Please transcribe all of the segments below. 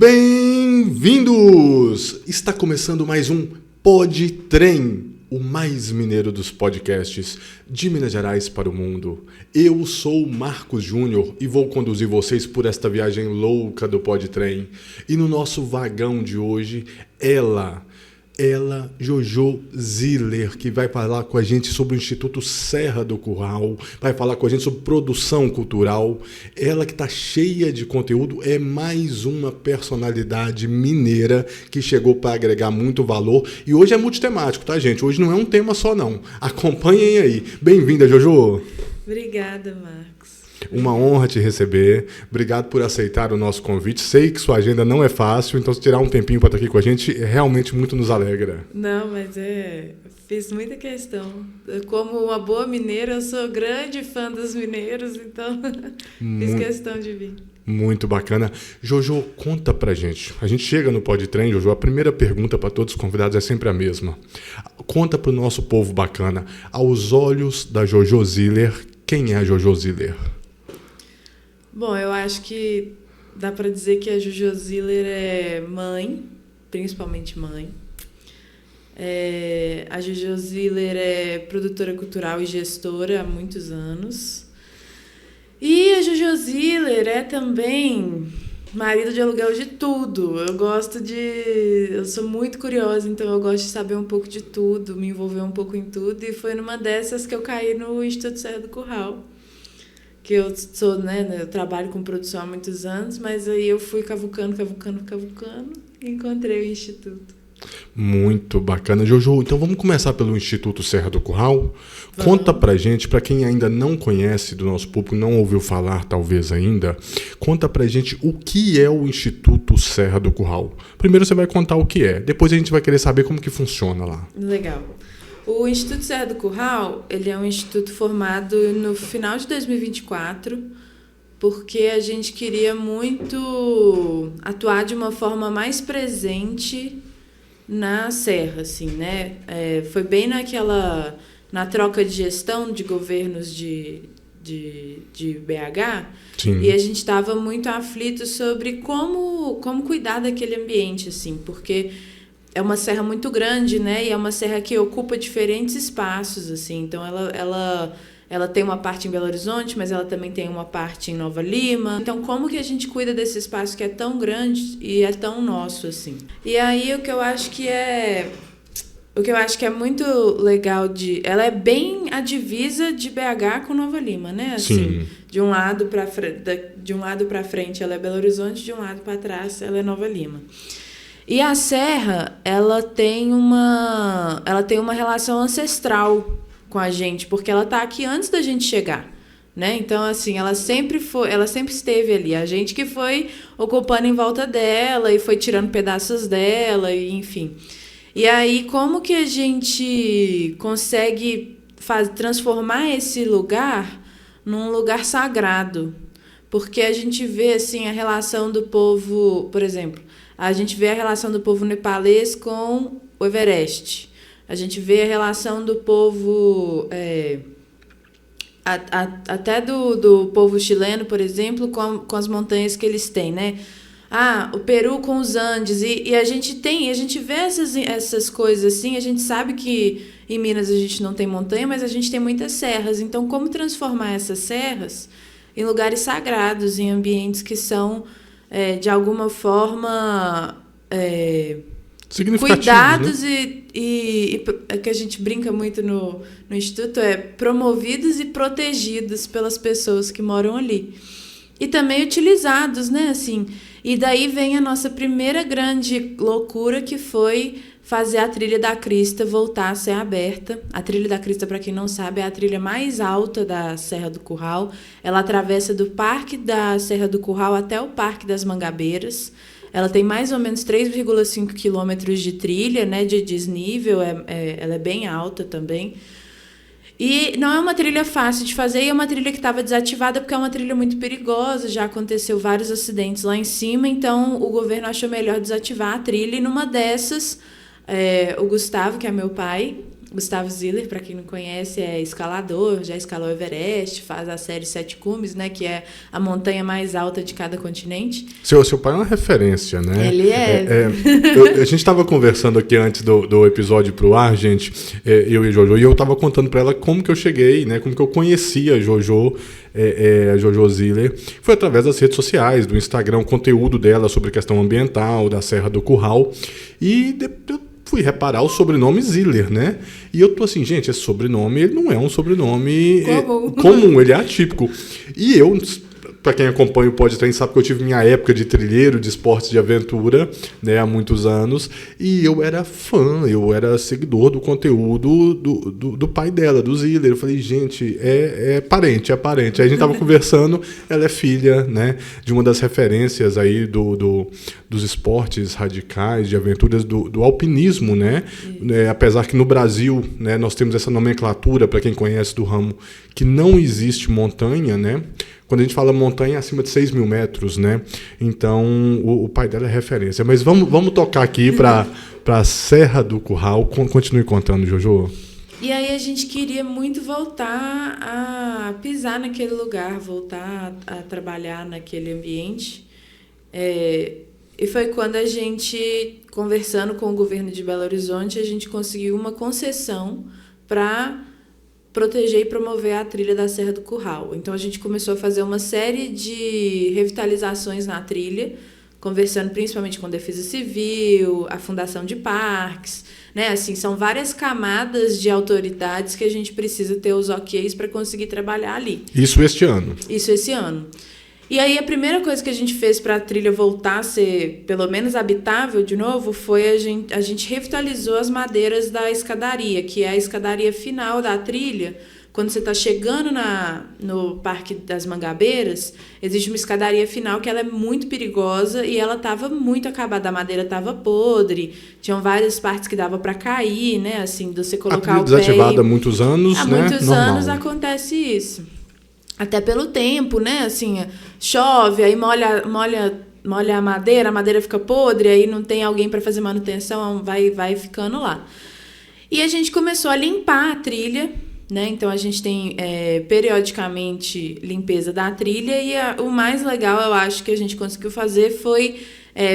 Bem-vindos! Está começando mais um PodTrem, o mais mineiro dos podcasts de Minas Gerais para o mundo. Eu sou o Marcos Júnior e vou conduzir vocês por esta viagem louca do PodTrem. E no nosso vagão de hoje, ela, Jojo Ziller, que vai falar com a gente sobre o Instituto Serra do Curral, vai falar com a gente sobre produção cultural. Ela que está cheia de conteúdo, é mais uma personalidade mineira que chegou para agregar muito valor. E hoje é multitemático, tá, gente? Hoje não é um tema só, não. Acompanhem aí. Bem-vinda, Jojo. Obrigada, Marcos. Uma honra te receber. Obrigado por aceitar o nosso convite. Sei que sua agenda não é fácil, então se tirar um tempinho para estar aqui com a gente, realmente muito nos alegra. Não, mas fiz muita questão. Como uma boa mineira, eu sou grande fã dos mineiros, então fiz questão de vir. Muito bacana. Jojo, conta pra gente. A gente chega no PodTrem, Jojo, a primeira pergunta para todos os convidados é sempre a mesma. Conta pro nosso povo bacana, aos olhos da Jojo Ziller, quem é a Jojo Ziller? Bom, eu acho que dá para dizer que a Jojo Ziller é mãe, principalmente mãe. A Jojo Ziller é produtora cultural e gestora há muitos anos. E a Jojo Ziller é também marido de aluguel de tudo. Eu sou muito curiosa, então eu gosto de saber um pouco de tudo, me envolver um pouco em tudo. E foi numa dessas que eu caí no Instituto Serra do Curral. Que eu sou, eu trabalho com produção há muitos anos, mas aí eu fui cavucando, e encontrei o Instituto. Muito bacana. Jojo, então vamos começar pelo Instituto Serra do Curral. Conta pra gente, pra quem ainda não conhece do nosso público, não ouviu falar talvez ainda, conta pra gente o que é o Instituto Serra do Curral. Primeiro você vai contar o que é, depois a gente vai querer saber como que funciona lá. Legal. O Instituto Serra do Curral, ele é um instituto formado no final de 2024, porque a gente queria muito atuar de uma forma mais presente na Serra, assim, né? Foi bem na troca de gestão de governos de BH. Sim. E a gente estava muito aflito sobre como cuidar daquele ambiente, assim, porque é uma serra muito grande, né? E é uma serra que ocupa diferentes espaços, assim. Então, ela tem uma parte em Belo Horizonte, mas ela também tem uma parte em Nova Lima. Então, como que a gente cuida desse espaço que é tão grande e é tão nosso, assim? E aí, o que eu acho que é muito legal ela é bem a divisa de BH com Nova Lima, né? Assim, sim. De um lado para frente, ela é Belo Horizonte, de um lado para trás, ela é Nova Lima. E a serra, ela tem uma relação ancestral com a gente, porque ela está aqui antes da gente chegar, né? Então, assim, ela sempre esteve ali. A gente que foi ocupando em volta dela e foi tirando pedaços dela, e enfim. E aí, como que a gente consegue transformar esse lugar num lugar sagrado? Porque a gente vê, assim, a relação do povo, por exemplo, a gente vê a relação do povo nepalês com o Everest. A gente vê a relação do povo, até do povo chileno, por exemplo, com as montanhas que eles têm, né? O Peru com os Andes. E a gente vê essas coisas assim. A gente sabe que em Minas a gente não tem montanha, mas a gente tem muitas serras. Então, como transformar essas serras em lugares sagrados, em ambientes que são, de alguma forma, cuidados, né? E que a gente brinca muito no Instituto, promovidos e protegidos pelas pessoas que moram ali. E também utilizados, né? Assim, e daí vem a nossa primeira grande loucura, que foi fazer a Trilha da Crista voltar a ser aberta. A Trilha da Crista, para quem não sabe, é a trilha mais alta da Serra do Curral. Ela atravessa do Parque da Serra do Curral até o Parque das Mangabeiras. Ela tem mais ou menos 3,5 quilômetros de trilha, né, de desnível. Ela é bem alta também. E não é uma trilha fácil de fazer, e é uma trilha que estava desativada porque é uma trilha muito perigosa, já aconteceu vários acidentes lá em cima, então o governo achou melhor desativar a trilha, e numa dessas, o Gustavo, que é meu pai, Gustavo Ziller, para quem não conhece, é escalador, já escalou o Everest, faz a série Sete Cumes, né, que é a montanha mais alta de cada continente. Seu pai é uma referência, né? Ele é. A gente estava conversando aqui antes do episódio pro ar, gente, eu e a Jojo, e eu estava contando para ela como que eu cheguei, né, como que eu conhecia a Jojo Ziller. Foi através das redes sociais, do Instagram, o conteúdo dela sobre questão ambiental, da Serra do Curral, e eu fui reparar o sobrenome Ziller, né? E eu tô assim, gente, esse sobrenome, ele não é um sobrenome comum, ele é atípico. E eu, para quem acompanha o Pode Trem, sabe que eu tive minha época de trilheiro, de esportes de aventura, né, há muitos anos, e eu era fã, eu era seguidor do conteúdo do pai dela, do Ziller. Eu falei, gente, é parente. Aí a gente tava conversando, ela é filha, né, de uma das referências aí dos esportes radicais, de aventuras, do alpinismo, né? Apesar que no Brasil, né, nós temos essa nomenclatura, para quem conhece do ramo, que não existe montanha, né? Quando a gente fala montanha, é acima de 6 mil metros, né? Então, o pai dela é referência. Mas vamos tocar aqui para a Serra do Curral. Continue contando, Jojo. E aí a gente queria muito voltar a pisar naquele lugar, voltar a trabalhar naquele ambiente. E foi quando a gente, conversando com o governo de Belo Horizonte, a gente conseguiu uma concessão para proteger e promover a trilha da Serra do Curral. Então a gente começou a fazer uma série de revitalizações na trilha, conversando principalmente com a Defesa Civil, a Fundação de Parques, né? Assim, são várias camadas de autoridades que a gente precisa ter os OKs para conseguir trabalhar ali. Isso esse ano. E aí a primeira coisa que a gente fez para a trilha voltar a ser pelo menos habitável de novo foi a gente revitalizou as madeiras da escadaria, que é a escadaria final da trilha. Quando você está chegando no Parque das Mangabeiras, existe uma escadaria final que ela é muito perigosa e ela estava muito acabada, a madeira estava podre, tinham várias partes que dava para cair, né? Assim, de você colocar o pé. Desativada há muitos anos, né? Há muitos anos acontece isso. Até pelo tempo, né? Assim, chove, aí molha a madeira fica podre, aí não tem alguém para fazer manutenção, vai ficando lá. E a gente começou a limpar a trilha, né? Então a gente tem periodicamente limpeza da trilha e o mais legal, eu acho, que a gente conseguiu fazer foi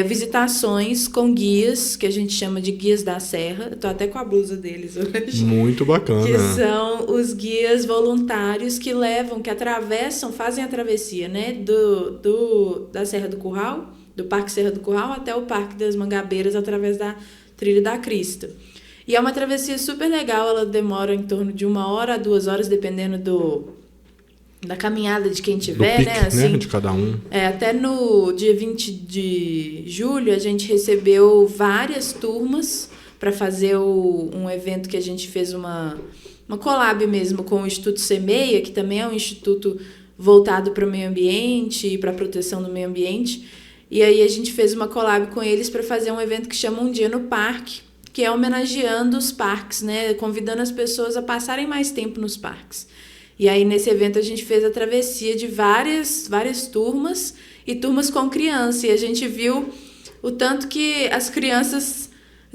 visitações com guias, que a gente chama de guias da serra. Eu tô até com a blusa deles hoje. Muito bacana. Que são os guias voluntários que atravessam, fazem a travessia, né? Da Serra do Curral, do Parque Serra do Curral até o Parque das Mangabeiras, através da Trilha da Crista. E é uma travessia super legal, ela demora em torno de 1 hora a 2 horas, dependendo da caminhada de quem tiver, pique, né? Assim, né? De cada um. Até no dia 20 de julho, a gente recebeu várias turmas para fazer um evento que a gente fez uma collab mesmo com o Instituto Semeia, que também é um instituto voltado para o meio ambiente e para a proteção do meio ambiente. E aí a gente fez uma collab com eles para fazer um evento que chama Um Dia no Parque, que é homenageando os parques, né? Convidando as pessoas a passarem mais tempo nos parques. E aí, nesse evento, a gente fez a travessia de várias turmas e turmas com criança. E a gente viu o tanto que as crianças...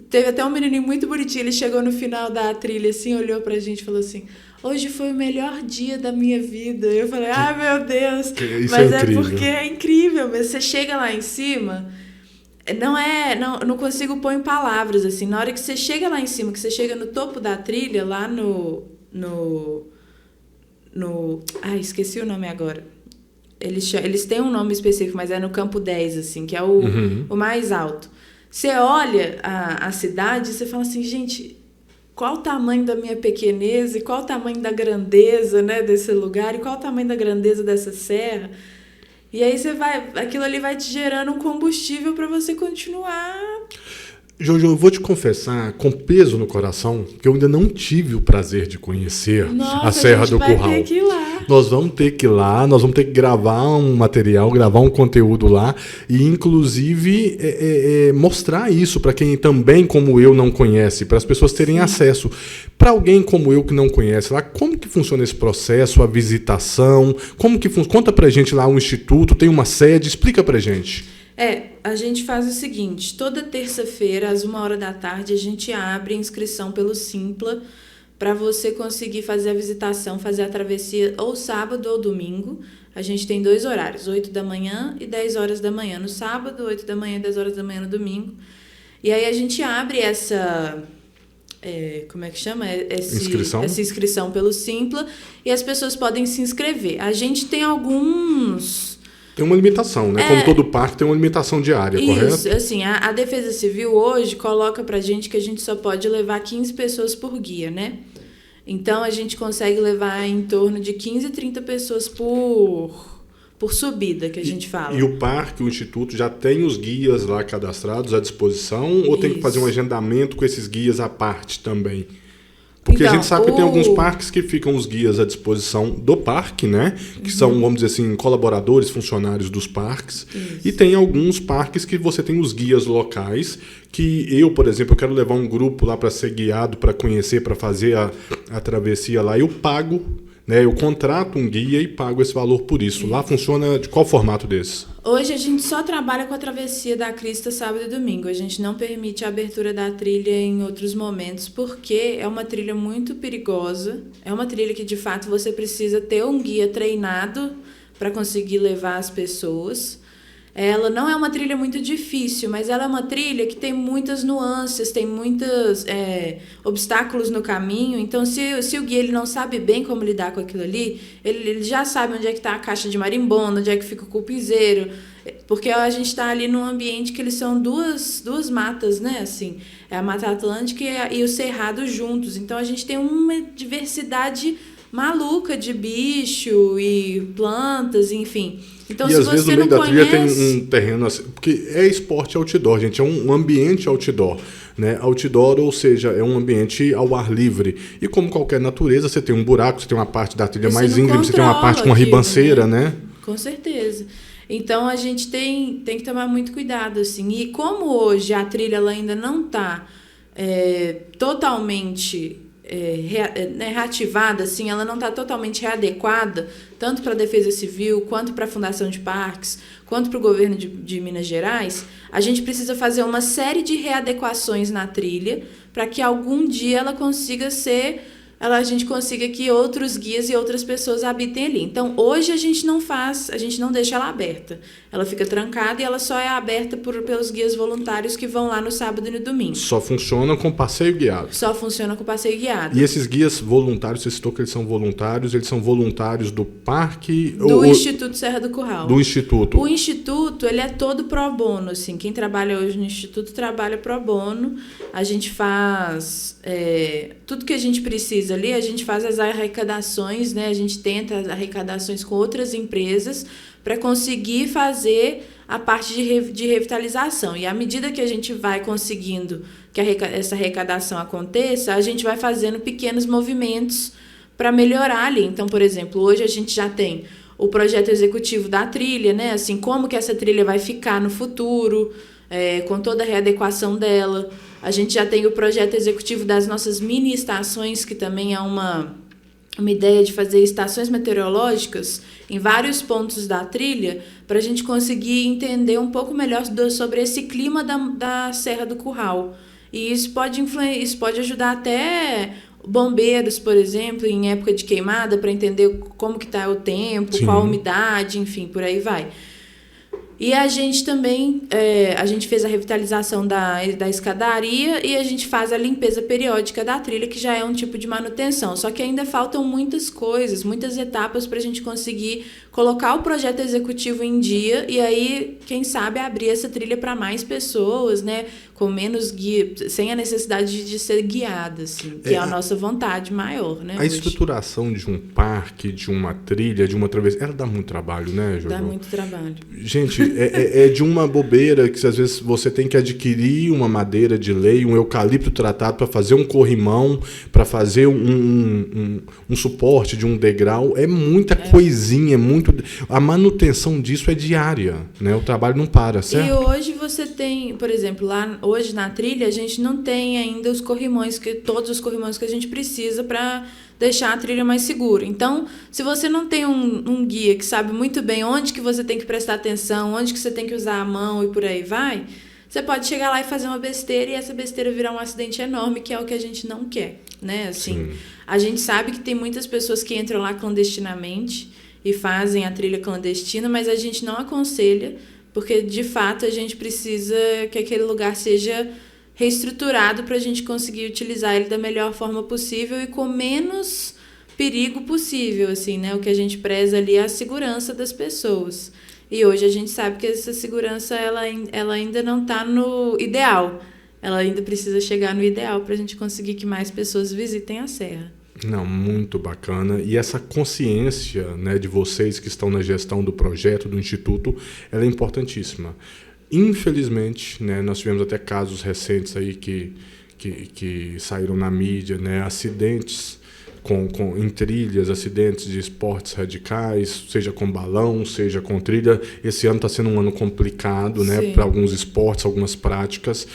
Teve até um menininho muito bonitinho, ele chegou no final da trilha, assim, olhou pra gente e falou assim: hoje foi o melhor dia da minha vida. Eu falei, meu Deus! Isso mas é incrível. Porque é incrível. Você chega lá em cima... Não consigo pôr em palavras, assim. Na hora que você chega lá em cima, que você chega no topo da trilha, lá esqueci o nome agora. Eles têm um nome específico, mas é no campo 10, assim, que é o mais alto. Você olha a cidade e você fala assim, gente, qual o tamanho da minha pequenez e qual o tamanho da grandeza, né, desse lugar e qual o tamanho da grandeza dessa serra. E aí aquilo ali vai te gerando um combustível para você continuar. Jojo, eu vou te confessar, com peso no coração, que eu ainda não tive o prazer de conhecer a Serra do Curral. Vai ter que ir lá. Nós vamos ter que ir lá, nós vamos ter que gravar um material, gravar um conteúdo lá e, inclusive, mostrar isso para quem também, como eu, não conhece, para as pessoas terem acesso. Para alguém como eu que não conhece lá, como que funciona esse processo, a visitação, como que funciona? Conta pra gente lá, um instituto, tem uma sede, explica pra gente. A gente faz o seguinte, toda terça-feira, às 1h da tarde, a gente abre inscrição pelo Simpla para você conseguir fazer a visitação, fazer a travessia ou sábado ou domingo. A gente tem 2 horários, 8 da manhã e 10 horas da manhã no sábado, 8 da manhã e 10 horas da manhã no domingo. E aí a gente abre essa... como é que chama? Essa inscrição pelo Simpla e as pessoas podem se inscrever. A gente tem alguns... Tem uma limitação, né? Como todo parque tem uma limitação diária, correto? Isso, assim, a Defesa Civil hoje coloca pra gente que a gente só pode levar 15 pessoas por guia, né? Então, a gente consegue levar em torno de 15 a 30 pessoas por subida, que a gente fala. E o parque, o Instituto, já tem os guias lá cadastrados à disposição? Ou tem que fazer um agendamento com esses guias à parte também? Porque então, a gente sabe que tem alguns parques que ficam os guias à disposição do parque, né? Que são, vamos dizer assim, colaboradores, funcionários dos parques. Isso. E tem alguns parques que você tem os guias locais, que eu, por exemplo, eu quero levar um grupo lá para ser guiado, para conhecer, para fazer a travessia lá. Eu pago, né? Eu contrato um guia e pago esse valor por isso. Lá funciona de qual formato desse? Hoje a gente só trabalha com a travessia da Crista sábado e domingo. A gente não permite a abertura da trilha em outros momentos, porque é uma trilha muito perigosa. É uma trilha que, de fato, você precisa ter um guia treinado para conseguir levar as pessoas. Ela não é uma trilha muito difícil, mas ela é uma trilha que tem muitas nuances, tem muitos obstáculos no caminho. Então, se o guia ele não sabe bem como lidar com aquilo ali, ele já sabe onde é que está a caixa de marimbondo, onde é que fica o cupizeiro, porque a gente está ali num ambiente que eles são duas matas, né? Assim, é a Mata Atlântica e o Cerrado juntos. Então, a gente tem uma diversidade maluca de bicho e plantas, enfim. Então, e às vezes no meio da trilha tem um terreno assim, porque é esporte outdoor, gente, é um ambiente outdoor, né? Outdoor, ou seja, é um ambiente ao ar livre. E como qualquer natureza, você tem um buraco, você tem uma parte da trilha mais íngreme, você tem uma parte com uma ribanceira, né? Com certeza. Então, a gente tem que tomar muito cuidado, assim. E como hoje a trilha ela ainda não está totalmente... reativada, assim, ela não está totalmente readequada, tanto para a Defesa Civil, quanto para a Fundação de Parques, quanto para o governo de Minas Gerais, a gente precisa fazer uma série de readequações na trilha para que algum dia ela consiga a gente consiga que outros guias e outras pessoas habitem ali. Então, hoje a gente não deixa ela aberta. Ela fica trancada e ela só é aberta pelos guias voluntários que vão lá no sábado e no domingo. Só funciona com passeio guiado? Só funciona com passeio guiado. E esses guias voluntários, você citou que eles são voluntários do parque? Do Instituto Serra do Curral. Do Instituto. O Instituto, ele é todo pro bono, assim. Quem trabalha hoje no Instituto trabalha pro bono. A gente faz tudo que a gente precisa ali, a gente faz as arrecadações, né? A gente tenta as arrecadações com outras empresas para conseguir fazer a parte de revitalização. E à medida que a gente vai conseguindo que essa arrecadação aconteça, a gente vai fazendo pequenos movimentos para melhorar ali. Então, por exemplo, hoje a gente já tem o projeto executivo da trilha, né? Assim, como que essa trilha vai ficar no futuro, com toda a readequação dela. A gente já tem o projeto executivo das nossas mini estações, que também é uma ideia de fazer estações meteorológicas em vários pontos da trilha, para a gente conseguir entender um pouco melhor sobre esse clima da Serra do Curral. E isso pode ajudar até bombeiros, por exemplo, em época de queimada, para entender como que está o tempo, Sim. qual a umidade, enfim, por aí vai. E a gente também, a gente fez a revitalização da escadaria e a gente faz a limpeza periódica da trilha, que já é um tipo de manutenção. Só que ainda faltam muitas coisas, muitas etapas para a gente conseguir colocar o projeto executivo em dia e aí, quem sabe, abrir essa trilha para mais pessoas, né? Com menos guia, sem a necessidade de ser guiada, assim, que é a nossa vontade maior, né? A estruturação de um parque, de uma trilha, de uma travessia, ela dá muito trabalho, né, Jojo? Dá muito trabalho. Gente, é de uma bobeira que às vezes você tem que adquirir uma madeira de lei, um eucalipto tratado para fazer um corrimão, para fazer um suporte de um degrau. É muita coisinha, a manutenção disso é diária, né? O trabalho não para, certo? E hoje você tem, por exemplo, hoje na trilha a gente não tem ainda todos os corrimões que a gente precisa para deixar a trilha mais segura. Então, se você não tem um guia que sabe muito bem onde que você tem que prestar atenção, onde que você tem que usar a mão e por aí vai, você pode chegar lá e fazer uma besteira e essa besteira virar um acidente enorme, que é o que a gente não quer, né? Assim, a gente sabe que tem muitas pessoas que entram lá clandestinamente e fazem a trilha clandestina, mas a gente não aconselha, porque de fato a gente precisa que aquele lugar seja reestruturado para a gente conseguir utilizar ele da melhor forma possível e com menos perigo possível, assim, né? O que a gente preza ali é a segurança das pessoas. E hoje a gente sabe que essa segurança ela ainda não está no ideal. Ela ainda precisa chegar no ideal para a gente conseguir que mais pessoas visitem a Serra. Não, muito bacana. E essa consciência, né, de vocês que estão na gestão do projeto, do Instituto, ela é importantíssima. Infelizmente, né, nós tivemos até casos recentes aí que saíram na mídia, né, acidentes em trilhas, acidentes de esportes radicais, seja com balão, seja com trilha. Esse ano está sendo um ano complicado, né, para alguns esportes, algumas práticas.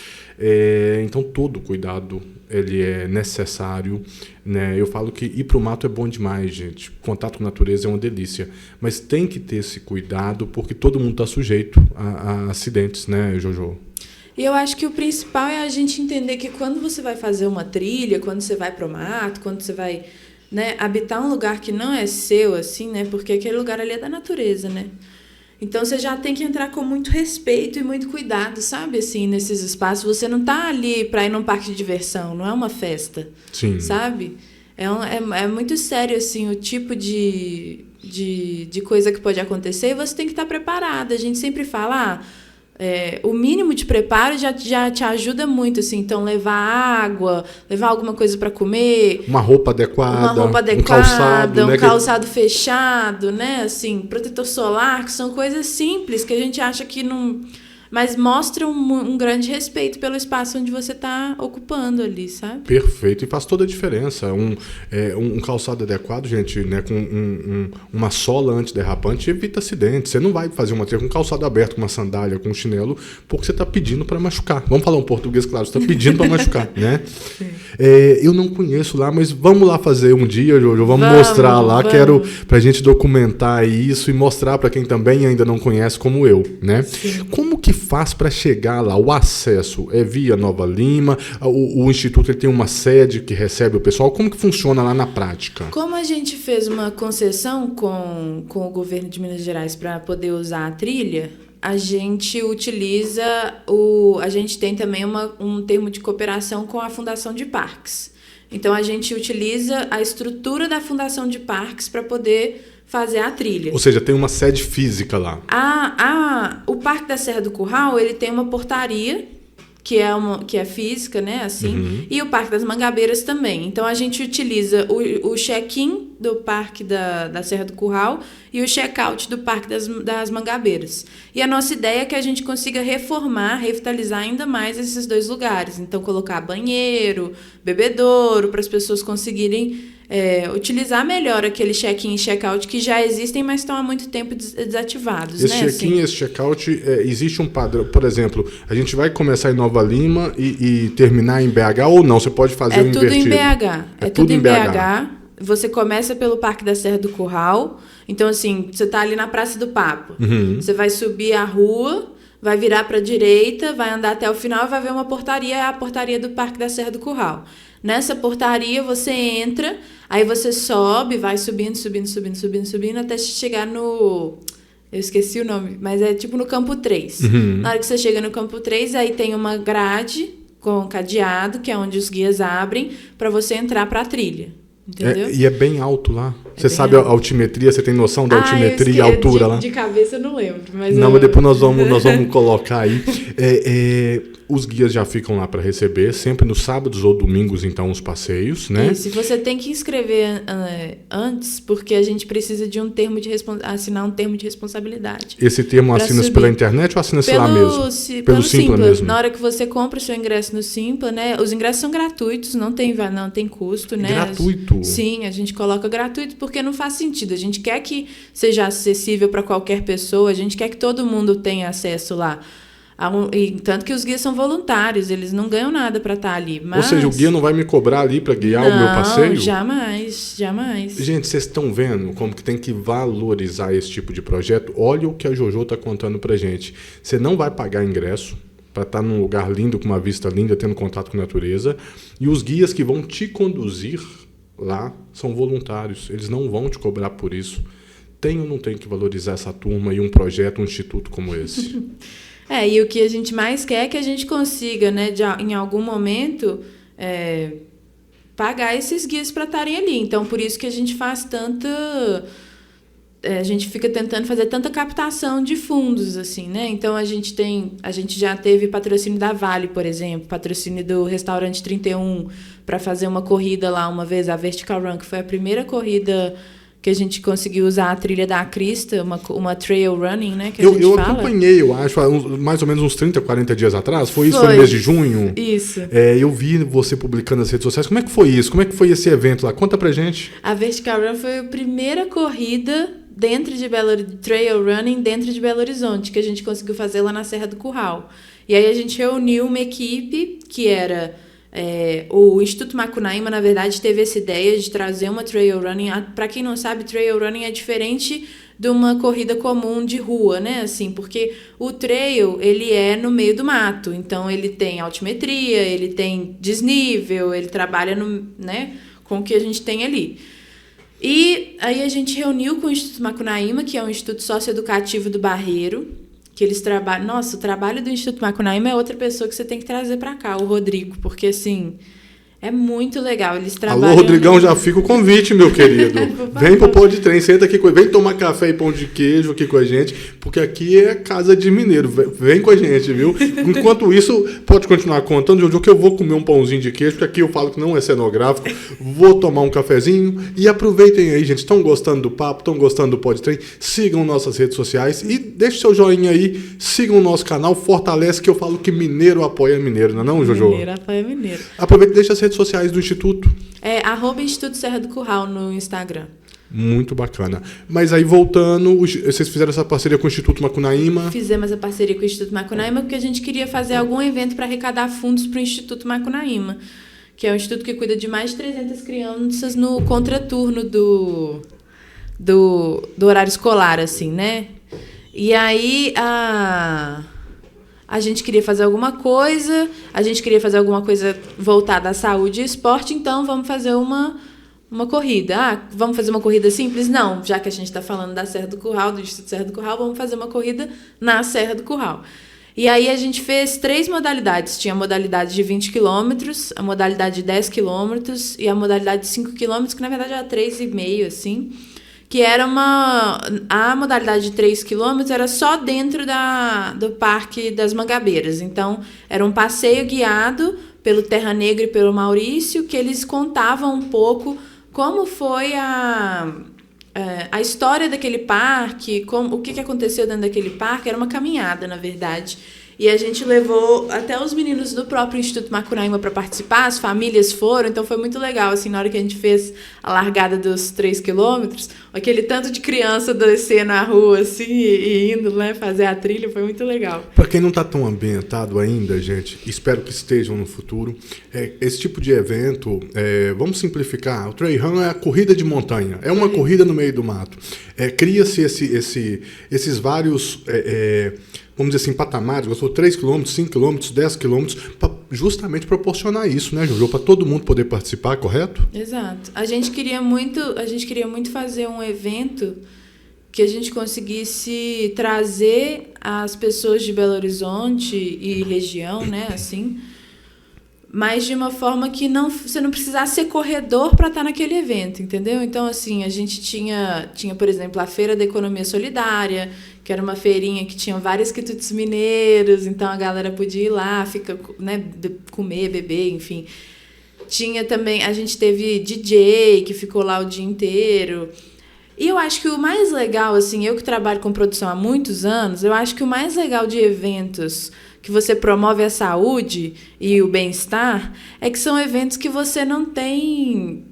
Então, todo cuidado ele é necessário, né? Eu falo que ir para o mato é bom demais, gente. Contato com a natureza é uma delícia. Mas tem que ter esse cuidado, porque todo mundo está sujeito a acidentes, né, Jojo? E eu acho que o principal é a gente entender que quando você vai fazer uma trilha, quando você vai para o mato, quando você vai, né, habitar um lugar que não é seu, assim, né? Porque aquele lugar ali é da natureza, né? Então, você já tem que entrar com muito respeito e muito cuidado, sabe? Assim, nesses espaços. Você não tá ali para ir num parque de diversão, não é uma festa. Sim. Sabe? É muito sério, assim, o tipo de coisa que pode acontecer e você tem que estar preparada. A gente sempre fala, o mínimo de preparo já te ajuda muito, assim. Então, levar água, levar alguma coisa para comer. Uma roupa adequada. Um calçado fechado, né? Assim, protetor solar, que são coisas simples que a gente acha que não... Mas mostra um grande respeito pelo espaço onde você está ocupando ali, sabe? Perfeito, e faz toda a diferença. Um calçado adequado, gente, né, com uma sola antiderrapante, evita acidentes. Você não vai fazer uma trilha com calçado aberto, com uma sandália, com um chinelo, porque você está pedindo para machucar. Vamos falar um português claro, você está pedindo para machucar, né? Eu não conheço lá, mas vamos lá fazer um dia, Jojo, vamos mostrar lá. Quero para a gente documentar isso e mostrar para quem também ainda não conhece, como eu, né? Sim. Como que faz para chegar lá? O acesso é via Nova Lima? O Instituto ele tem uma sede que recebe o pessoal? Como que funciona lá na prática? Como a gente fez uma concessão com o governo de Minas Gerais para poder usar a trilha, a gente utiliza a gente tem também um termo de cooperação com a Fundação de Parques. Então, a gente utiliza a estrutura da Fundação de Parques para poder fazer a trilha. Ou seja, tem uma sede física lá. O Parque da Serra do Curral, ele tem uma portaria que é física, né, assim, e o Parque das Mangabeiras também. Então, a gente utiliza o check-in do Parque da Serra do Curral e o check-out do Parque das Mangabeiras. E a nossa ideia é que a gente consiga revitalizar ainda mais esses dois lugares. Então, colocar banheiro, bebedouro, para as pessoas conseguirem utilizar melhor aquele check-in e check-out que já existem, mas estão há muito tempo desativados. Esse check-in e esse check-out, existe um padrão. Por exemplo, a gente vai começar em Nova Lima e terminar em BH ou não? Você pode fazer um invertido? Tudo em BH. É tudo em BH. Você começa pelo Parque da Serra do Curral. Então, assim, você está ali na Praça do Papo. Você vai subir a rua, vai virar para a direita, vai andar até o final e vai ver uma portaria, é a portaria do Parque da Serra do Curral. Nessa portaria você entra, aí você sobe, vai subindo até chegar no... Eu esqueci o nome, mas é tipo no Campo 3. Na hora que você chega no Campo 3, aí tem uma grade com cadeado, que é onde os guias abrem, para você entrar para a trilha. Entendeu? E é bem alto lá. Você sabe a altimetria? Você tem noção da altimetria e altura lá? De cabeça eu não lembro. Mas depois nós vamos colocar aí. Os guias já ficam lá para receber, sempre nos sábados ou domingos, então, os passeios, né? Isso, você tem que inscrever antes, porque a gente precisa de assinar um termo de responsabilidade. Esse termo assina-se pela internet ou assina-se lá mesmo? Pelo Simpla mesmo. Na hora que você compra o seu ingresso no Simpla, né? Os ingressos são gratuitos, não tem custo, né? Gratuito? Sim, a gente coloca gratuito porque não faz sentido. A gente quer que seja acessível para qualquer pessoa, a gente quer que todo mundo tenha acesso lá. Tanto que os guias são voluntários, eles não ganham nada para estar ali. Mas... Ou seja, o guia não vai me cobrar ali para guiar o meu passeio? Não, jamais. Gente, vocês estão vendo como que tem que valorizar esse tipo de projeto? Olha o que a Jojo está contando para gente. Você não vai pagar ingresso, para estar num lugar lindo, com uma vista linda, tendo contato com a natureza. E os guias que vão te conduzir lá são voluntários, eles não vão te cobrar por isso. Tem ou não tem que valorizar essa turma e um projeto, um instituto como esse? E o que a gente mais quer é que a gente consiga, né, em algum momento, pagar esses guias para estarem ali. Então, por isso que a gente faz a gente fica tentando fazer tanta captação de fundos, assim, né? Então, a gente já teve patrocínio da Vale, por exemplo, patrocínio do Restaurante 31, para fazer uma corrida lá uma vez, a Vertical Run, que foi a primeira corrida que a gente conseguiu usar a trilha da Crista, uma trail running, né, que a gente fala. Eu acompanhei, eu acho, mais ou menos uns 30, 40 dias atrás. Foi no mês de junho? Isso. Eu vi você publicando nas redes sociais. Como é que foi isso? Como é que foi esse evento lá? Conta pra gente. A Vertical Run foi a primeira corrida trail running dentro de Belo Horizonte, que a gente conseguiu fazer lá na Serra do Curral. E aí a gente reuniu uma equipe que era... o Instituto Macunaíma, na verdade, teve essa ideia de trazer uma trail running. Para quem não sabe, trail running é diferente de uma corrida comum de rua, né? Assim, porque o trail, ele é no meio do mato. Então, ele tem altimetria, ele tem desnível, ele trabalha com o que a gente tem ali. E aí a gente reuniu com o Instituto Macunaíma, que é um instituto socioeducativo do Barreiro, que eles trabalham... Nossa, o trabalho do Instituto Macunaíma é outra pessoa que você tem que trazer para cá, o Rodrigo, porque, assim, é muito legal. Eles trabalham... Alô, Rodrigão, já fica o convite, meu querido. Vem pro Pão de Trem, senta aqui, vem tomar café e pão de queijo aqui com a gente, porque aqui é casa de mineiro. Vem com a gente, viu? Enquanto isso, pode continuar contando, Jojo, que eu vou comer um pãozinho de queijo, porque aqui eu falo que não é cenográfico, vou tomar um cafezinho e aproveitem aí, gente. Estão gostando do papo, estão gostando do Pão de Trem? Sigam nossas redes sociais e deixe seu joinha aí, sigam o nosso canal, fortalece que eu falo que mineiro apoia mineiro, não é não, Jojo? Mineiro apoia mineiro. Aproveita e deixa as redes sociais do Instituto. @Instituto Serra do Curral no Instagram. Muito bacana. Mas aí, voltando, vocês fizeram essa parceria com o Instituto Macunaíma? Fizemos a parceria com o Instituto Macunaíma porque a gente queria fazer algum evento para arrecadar fundos para o Instituto Macunaíma, que é um instituto que cuida de mais de 300 crianças no contraturno do horário escolar, assim, né? E aí, a gente queria fazer alguma coisa voltada à saúde e esporte, então vamos fazer uma corrida. Vamos fazer uma corrida simples? Não, já que a gente está falando da Serra do Curral, do Distrito Serra do Curral, vamos fazer uma corrida na Serra do Curral. E aí a gente fez 3 modalidades. Tinha a modalidade de 20 quilômetros, a modalidade de 10 quilômetros e a modalidade de 5 quilômetros, que na verdade era 3,5, assim, que era a modalidade de 3 quilômetros era só dentro do Parque das Mangabeiras. Então, era um passeio guiado pelo Terra Negra e pelo Maurício, que eles contavam um pouco como foi a história daquele parque, o que aconteceu dentro daquele parque. Era uma caminhada, na verdade. E a gente levou até os meninos do próprio Instituto Macunaíma para participar, as famílias foram, então foi muito legal, assim, na hora que a gente fez a largada dos 3 quilômetros, aquele tanto de criança descendo a rua, assim, e indo, né, fazer a trilha, foi muito legal. Para quem não está tão ambientado ainda, gente, espero que estejam no futuro, esse tipo de evento, vamos simplificar, o Trail Run é a corrida de montanha, é uma corrida no meio do mato. Cria-se esses vários... vamos dizer assim, patamares, gostou 3 km, 5 km, 10 km, para justamente proporcionar isso, né, Jojo? Para todo mundo poder participar, correto? Exato. A gente queria muito fazer um evento que a gente conseguisse trazer as pessoas de Belo Horizonte e região, né, assim, mas de uma forma que você não precisasse ser corredor para estar naquele evento, entendeu? Então, assim, a gente tinha, por exemplo, a Feira da Economia Solidária, que era uma feirinha que tinha vários quitutes mineiros, então a galera podia ir lá, comer, beber, enfim. Tinha também, a gente teve DJ, que ficou lá o dia inteiro. E eu acho que o mais legal, assim, eu que trabalho com produção há muitos anos, eu acho que o mais legal de eventos que você promove a saúde e o bem-estar é que são eventos que você não tem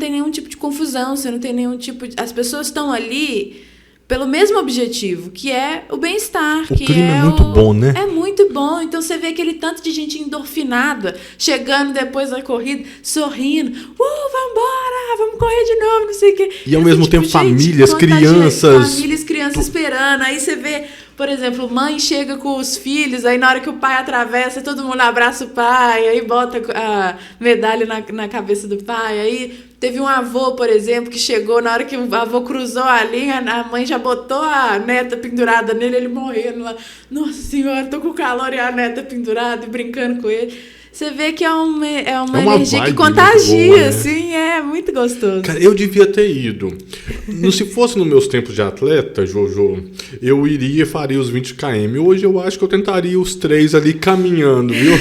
nenhum tipo de confusão, você não tem nenhum tipo de... As pessoas estão ali pelo mesmo objetivo, que é o bem-estar. O clima é muito bom, né? É muito bom. Então, você vê aquele tanto de gente endorfinada, chegando depois da corrida, sorrindo. Vambora, vamos correr de novo, não sei o quê. E ao mesmo tempo, famílias, crianças... Famílias, crianças esperando. Aí você vê por exemplo, mãe chega com os filhos, aí na hora que o pai atravessa, todo mundo abraça o pai, aí bota a medalha na cabeça do pai. Aí teve um avô, por exemplo, que chegou, na hora que o avô cruzou a linha, a mãe já botou a neta pendurada nele, ele morrendo lá. Nossa senhora, tô com calor e a neta pendurada e brincando com ele. Você vê que é uma energia que contagia, boa, né? Assim, é muito gostoso. Cara, eu devia ter ido. Se fosse nos meus tempos de atleta, Jojo, eu iria e faria os 20 km. Hoje eu acho que eu tentaria os 3 ali caminhando, viu?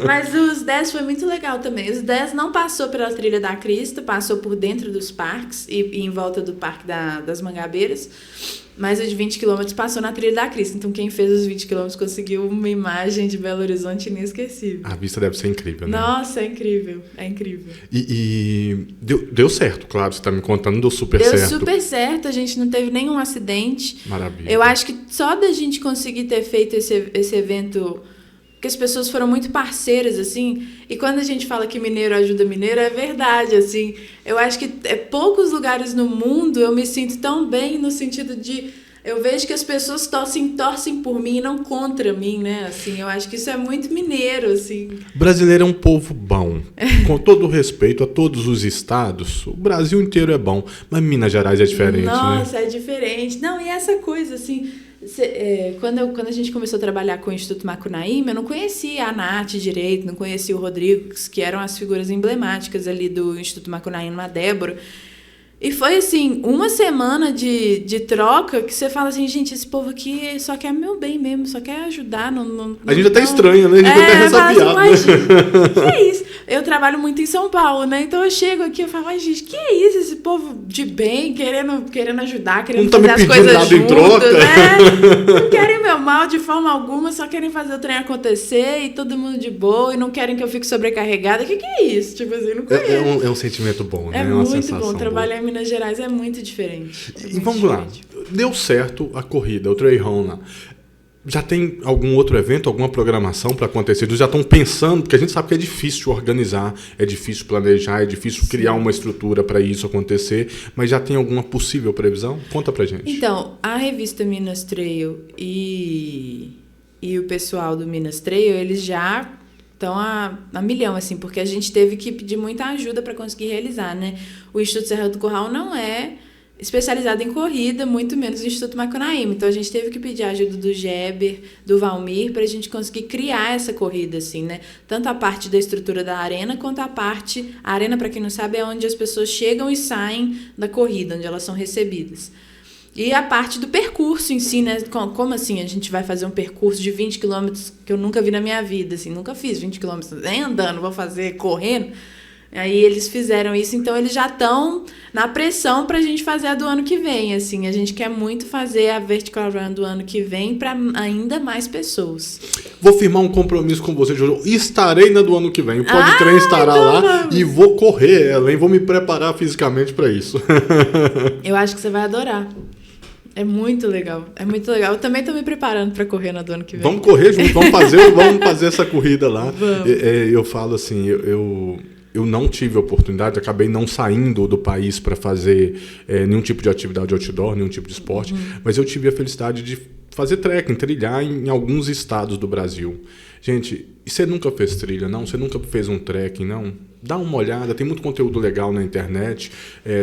Mas os 10 foi muito legal também. Os 10 não passou pela Trilha da Crista, passou por dentro dos parques e em volta do Parque das Mangabeiras. Mas o de 20 km passou na Trilha da Crista. Então, quem fez os 20 km conseguiu uma imagem de Belo Horizonte inesquecível. A vista deve ser incrível, né? Nossa, é incrível. É incrível. E deu certo, claro. Você está me contando, deu super certo. Deu super certo. A gente não teve nenhum acidente. Maravilha. Eu acho que só da gente conseguir ter feito esse evento... Porque as pessoas foram muito parceiras, assim, e quando a gente fala que mineiro ajuda mineiro, é verdade, assim. Eu acho que poucos lugares no mundo eu me sinto tão bem no sentido de... Eu vejo que as pessoas torcem por mim e não contra mim, né? Assim, eu acho que isso é muito mineiro, assim. Brasileiro é um povo bom. Com todo respeito a todos os estados, o Brasil inteiro é bom. Mas Minas Gerais é diferente, Nossa, né? é diferente. Não, e essa coisa, assim... Quando a gente começou a trabalhar com o Instituto Macunaíma, eu não conhecia a Nath direito, não conhecia o Rodrigo, que eram as figuras emblemáticas ali do Instituto Macunaíma, a Débora. E foi, assim, uma semana de troca que você fala assim, gente, esse povo aqui só quer meu bem mesmo, só quer ajudar. A gente até estranha, né? A gente até ressabiado, assim, que é isso? Eu trabalho muito em São Paulo, né? Então eu chego aqui e falo, gente, que é isso? Esse povo de bem, querendo ajudar, querendo fazer as coisas juntos, né? Não querem meu mal de forma alguma, só querem fazer o trem acontecer e todo mundo de boa e não querem que eu fique sobrecarregada. O que é isso? Tipo assim, não conheço. É um sentimento bom, né? É uma muito sensação bom. Trabalhar em Minas Gerais é muito diferente. E vamos lá. Deu certo a corrida, o Trail Run lá. Já tem algum outro evento, alguma programação para acontecer? Eles já estão pensando, porque a gente sabe que é difícil organizar, é difícil planejar, é difícil criar uma estrutura para isso acontecer, mas já tem alguma possível previsão? Conta pra gente. Então, a revista Minas Trail e o pessoal do Minas Trail, eles já estão a milhão, assim, porque a gente teve que pedir muita ajuda para conseguir realizar, né? O Instituto Serra do Curral não é especializado em corrida, muito menos o Instituto Macunaíma. Então, a gente teve que pedir a ajuda do Geber, do Valmir, para a gente conseguir criar essa corrida, assim, né? Tanto a parte da estrutura da arena, quanto a parte... A arena, para quem não sabe, é onde as pessoas chegam e saem da corrida, onde elas são recebidas. E a parte do percurso em si, né? Como assim a gente vai fazer um percurso de 20 quilômetros que eu nunca vi na minha vida, assim, nunca fiz 20 quilômetros nem andando, vou fazer correndo. Aí eles fizeram isso, então eles já estão na pressão pra gente fazer a do ano que vem, assim. A gente quer muito fazer a Vertical Run do ano que vem para ainda mais pessoas. Vou firmar um compromisso com você, Jojo. Estarei na do ano que vem. O Podtrem estará então lá vamos. E vou correr ela, hein? Vou me preparar fisicamente para isso. Eu acho que você vai adorar. É muito legal, é muito legal. Eu também estou me preparando para correr na do ano que vem. Vamos correr junto, vamos fazer essa corrida lá. Eu falo assim, eu não tive a oportunidade, acabei não saindo do país para fazer nenhum tipo de atividade outdoor, nenhum tipo de esporte, mas eu tive a felicidade de fazer trekking, trilhar em alguns estados do Brasil. Gente, e você nunca fez trilha, não? Você nunca fez um trekking, não? Dá uma olhada, tem muito conteúdo legal na internet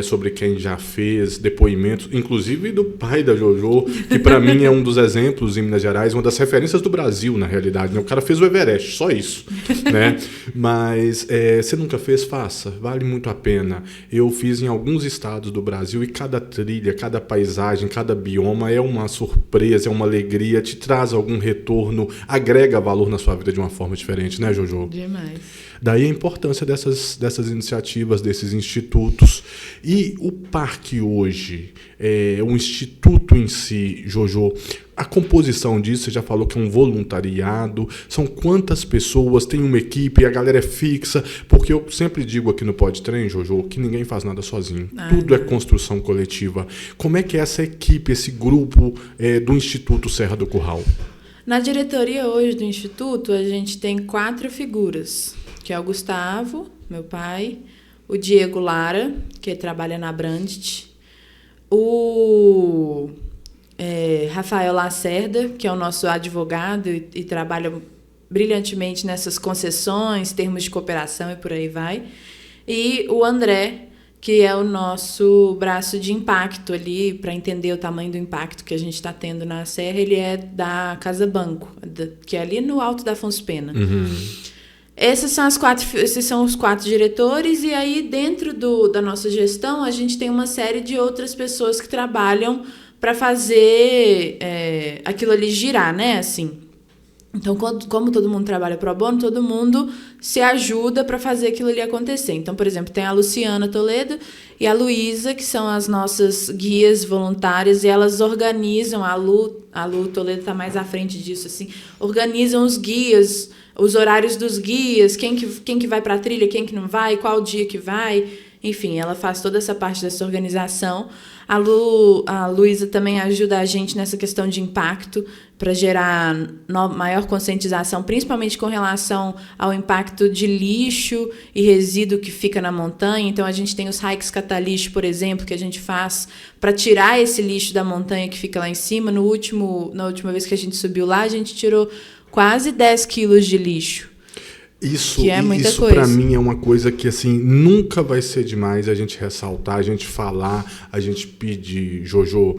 sobre quem já fez, depoimentos, inclusive do pai da Jojo, que para mim é um dos exemplos em Minas Gerais, uma das referências do Brasil, na realidade, né? O cara fez o Everest, só isso, né? Mas você nunca fez? Faça, vale muito a pena. Eu fiz em alguns estados do Brasil e cada trilha, cada paisagem, cada bioma é uma surpresa, é uma alegria, te traz algum retorno, agrega valor na sua vida de uma forma diferente, né, Jojo? Demais. Daí a importância dessas iniciativas, desses institutos. E o parque hoje, o instituto em si, Jojo, a composição disso, você já falou que é um voluntariado, são quantas pessoas, tem uma equipe, a galera é fixa, porque eu sempre digo aqui no Podtrem, Jojo, que ninguém faz nada sozinho, tudo é construção coletiva. Como é que é essa equipe, esse grupo do Instituto Serra do Curral? Na diretoria hoje do Instituto, a gente tem 4 figuras, que é o Gustavo, meu pai, o Diego Lara, que trabalha na Brandt, o Rafael Lacerda, que é o nosso advogado e trabalha brilhantemente nessas concessões, termos de cooperação e por aí vai. E o André, que é o nosso braço de impacto ali, para entender o tamanho do impacto que a gente está tendo na Serra. Ele é da Casa Banco, que é ali no Alto da Afonso Pena. Esses são os 4 diretores, e aí dentro da nossa gestão a gente tem uma série de outras pessoas que trabalham para fazer aquilo ali girar, né? Assim. Então, como todo mundo trabalha pro bono, todo mundo se ajuda para fazer aquilo ali acontecer. Então, por exemplo, tem a Luciana Toledo e a Luísa, que são as nossas guias voluntárias, e elas organizam, a Lu Toledo está mais à frente disso, assim, organizam os guias, os horários dos guias, quem que vai para a trilha, quem que não vai, qual dia que vai. Enfim, ela faz toda essa parte dessa organização. A Luísa também ajuda a gente nessa questão de impacto para gerar maior conscientização, principalmente com relação ao impacto de lixo e resíduo que fica na montanha. Então, a gente tem os hikes cata-lixo, por exemplo, que a gente faz para tirar esse lixo da montanha que fica lá em cima. Na última vez que a gente subiu lá, a gente tirou quase 10 quilos de lixo. Isso para mim é uma coisa que assim nunca vai ser demais a gente ressaltar, a gente falar, a gente pedir. Jojo,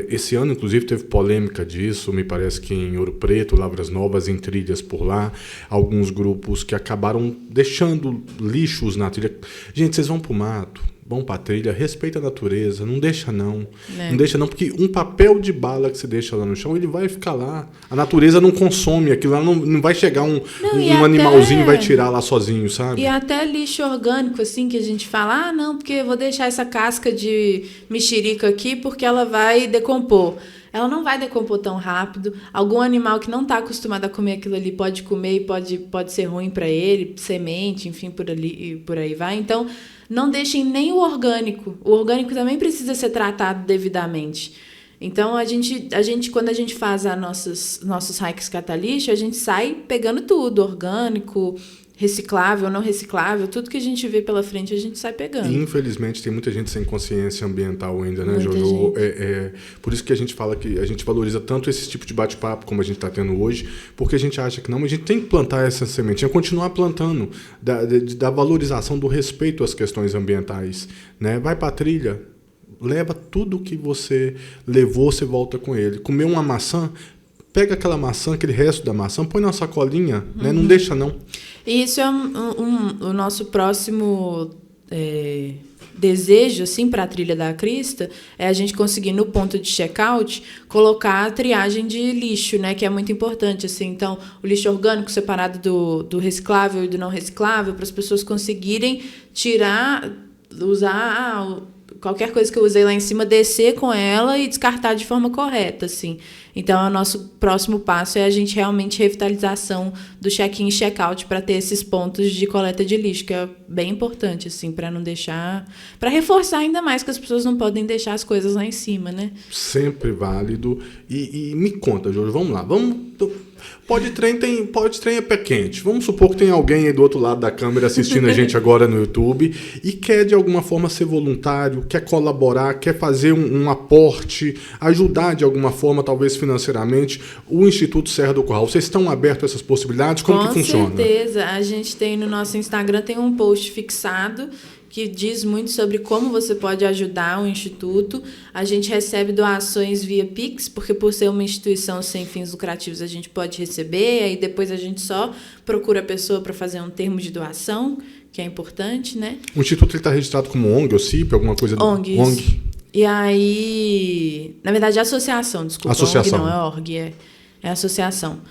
esse ano inclusive teve polêmica disso, me parece que em Ouro Preto, Lavras Novas, em trilhas por lá, alguns grupos que acabaram deixando lixos na trilha. Gente, vocês vão pro mato, vão pra trilha, respeita a natureza, não deixa não. Não deixa não, porque um papel de bala que você deixa lá no chão, ele vai ficar lá. A natureza não consome aquilo lá, não vai chegar um animalzinho e vai tirar lá sozinho, sabe? E até lixo orgânico, assim, que a gente fala, não, porque eu vou deixar essa casca de mexerica aqui porque ela vai decompor. Ela não vai decompor tão rápido. Algum animal que não está acostumado a comer aquilo ali pode comer e pode ser ruim para ele, semente, enfim, por aí vai. Então, não deixem nem o orgânico. O orgânico também precisa ser tratado devidamente. Então, quando a gente faz nossos hikes cata-lixo, a gente sai pegando tudo, orgânico, reciclável, não reciclável, tudo que a gente vê pela frente a gente sai pegando. Infelizmente tem muita gente sem consciência ambiental ainda, né, Jojo? Por isso que a gente fala que a gente valoriza tanto esse tipo de bate-papo como a gente está tendo hoje, porque a gente acha que não, mas a gente tem que plantar essa sementinha, continuar plantando, da valorização, do respeito às questões ambientais, né? Vai para a trilha, leva tudo que você levou, você volta com ele. Comer uma maçã, pega aquela maçã, aquele resto da maçã, põe na sacolinha, né? Não deixa não. E isso é o nosso próximo desejo, assim, para a Trilha da Crista, é a gente conseguir, no ponto de check-out, colocar a triagem de lixo, né? Que é muito importante, assim. Então, o lixo orgânico separado do reciclável e do não reciclável, para as pessoas conseguirem usar qualquer coisa que eu usei lá em cima, descer com ela e descartar de forma correta, assim. Então, o nosso próximo passo é a gente realmente revitalização do check-in e check-out para ter esses pontos de coleta de lixo, que é bem importante, assim, para não deixar... Para reforçar ainda mais que as pessoas não podem deixar as coisas lá em cima, né? Sempre válido. E me conta, Júlio, vamos lá. Pode-trem é pé quente. Vamos supor que tem alguém aí do outro lado da câmera assistindo a gente agora no YouTube e quer de alguma forma ser voluntário, quer colaborar, quer fazer um aporte, ajudar de alguma forma, talvez financeiramente, o Instituto Serra do Curral. Vocês estão abertos a essas possibilidades? Como que funciona? Com certeza. A gente tem no nosso Instagram, tem um post fixado que diz muito sobre como você pode ajudar o Instituto. A gente recebe doações via Pix, porque por ser uma instituição sem fins lucrativos, a gente pode receber, aí depois a gente só procura a pessoa para fazer um termo de doação, que é importante, né? O Instituto está registrado como ONG ou CIP, alguma coisa do ONG. E aí, na verdade, é associação, desculpa. Associação. ONG não é org, é associação.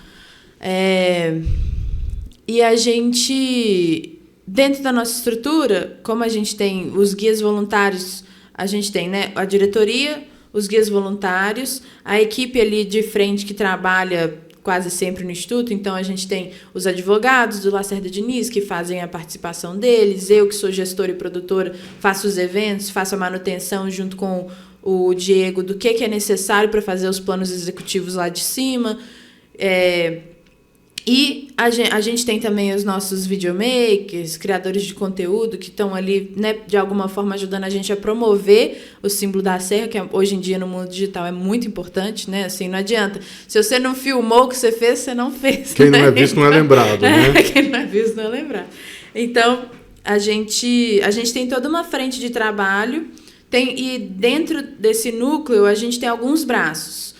E a gente... Dentro da nossa estrutura, como a gente tem os guias voluntários, a gente tem, né, a diretoria, os guias voluntários, a equipe ali de frente que trabalha quase sempre no Instituto, então a gente tem os advogados do Lacerda Diniz, que fazem a participação deles, eu que sou gestora e produtora, faço os eventos, faço a manutenção junto com o Diego do que é necessário para fazer os planos executivos lá de cima. E a gente tem também os nossos videomakers, criadores de conteúdo, que estão ali, né, de alguma forma ajudando a gente a promover o símbolo da serra, que hoje em dia no mundo digital é muito importante, né? Assim, não adianta. Se você não filmou o que você fez, você não fez. Quem não é visto não é lembrado, né? Quem não é visto não é lembrado. Então, a gente tem toda uma frente de trabalho, e dentro desse núcleo a gente tem alguns braços.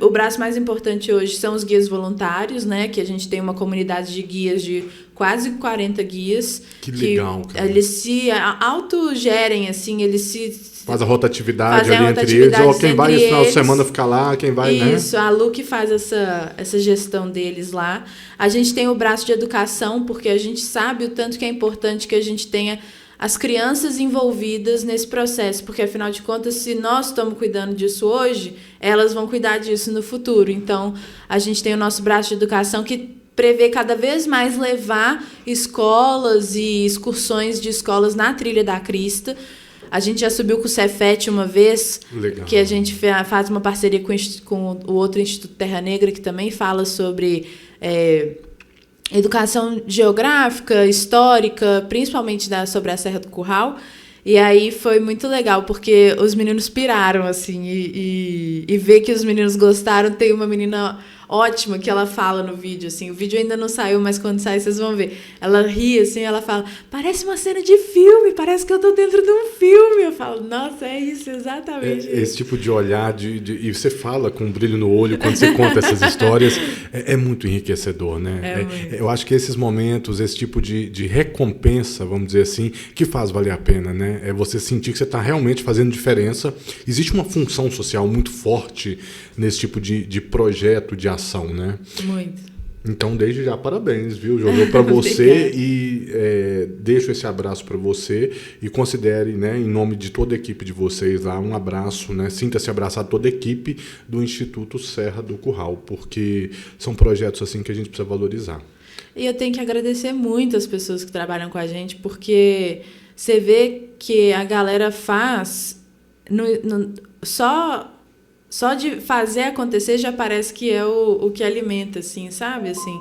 O braço mais importante hoje são os guias voluntários, né? Que a gente tem uma comunidade de guias de quase 40 guias. Que legal, cara. Eles se autogerem, assim, eles se... Faz a rotatividade ali entre eles. Ou quem vai no final de semana ficar lá, quem vai, né? Isso, a Lu que faz essa gestão deles lá. A gente tem o braço de educação, porque a gente sabe o tanto que é importante que a gente tenha as crianças envolvidas nesse processo, porque afinal de contas, se nós estamos cuidando disso hoje, elas vão cuidar disso no futuro. Então, a gente tem o nosso braço de educação que prevê cada vez mais levar escolas e excursões de escolas na Trilha da Crista. A gente já subiu com o Cefet uma vez, legal, que a gente faz uma parceria com o outro Instituto Terra Negra, que também fala sobre educação geográfica, histórica, principalmente sobre a Serra do Curral. E aí foi muito legal, porque os meninos piraram, assim, e ver que os meninos gostaram. Tem uma menina ótima que ela fala no vídeo, assim, o vídeo ainda não saiu, mas quando sair vocês vão ver. Ela ri, assim, ela fala, parece uma cena de filme, parece que eu tô dentro de um filme. Eu falo, nossa, é isso, exatamente isso. Esse tipo de olhar, e você fala com um brilho no olho quando você conta essas histórias, é muito enriquecedor, né? Eu acho que esses momentos, esse tipo de recompensa, vamos dizer assim, que faz valer a pena, né? É você sentir que você está realmente fazendo diferença. Existe uma função social muito forte nesse tipo de projeto, de ação, né? Muito. Então, desde já, parabéns, viu, Jojo, para você. E deixo esse abraço para você e considere, né, em nome de toda a equipe de vocês lá, um abraço, né? Sinta-se abraçado toda a equipe do Instituto Serra do Curral, porque são projetos assim que a gente precisa valorizar. E eu tenho que agradecer muito as pessoas que trabalham com a gente, porque você vê que a galera faz só de fazer acontecer já parece que é o que alimenta, assim, sabe? Assim,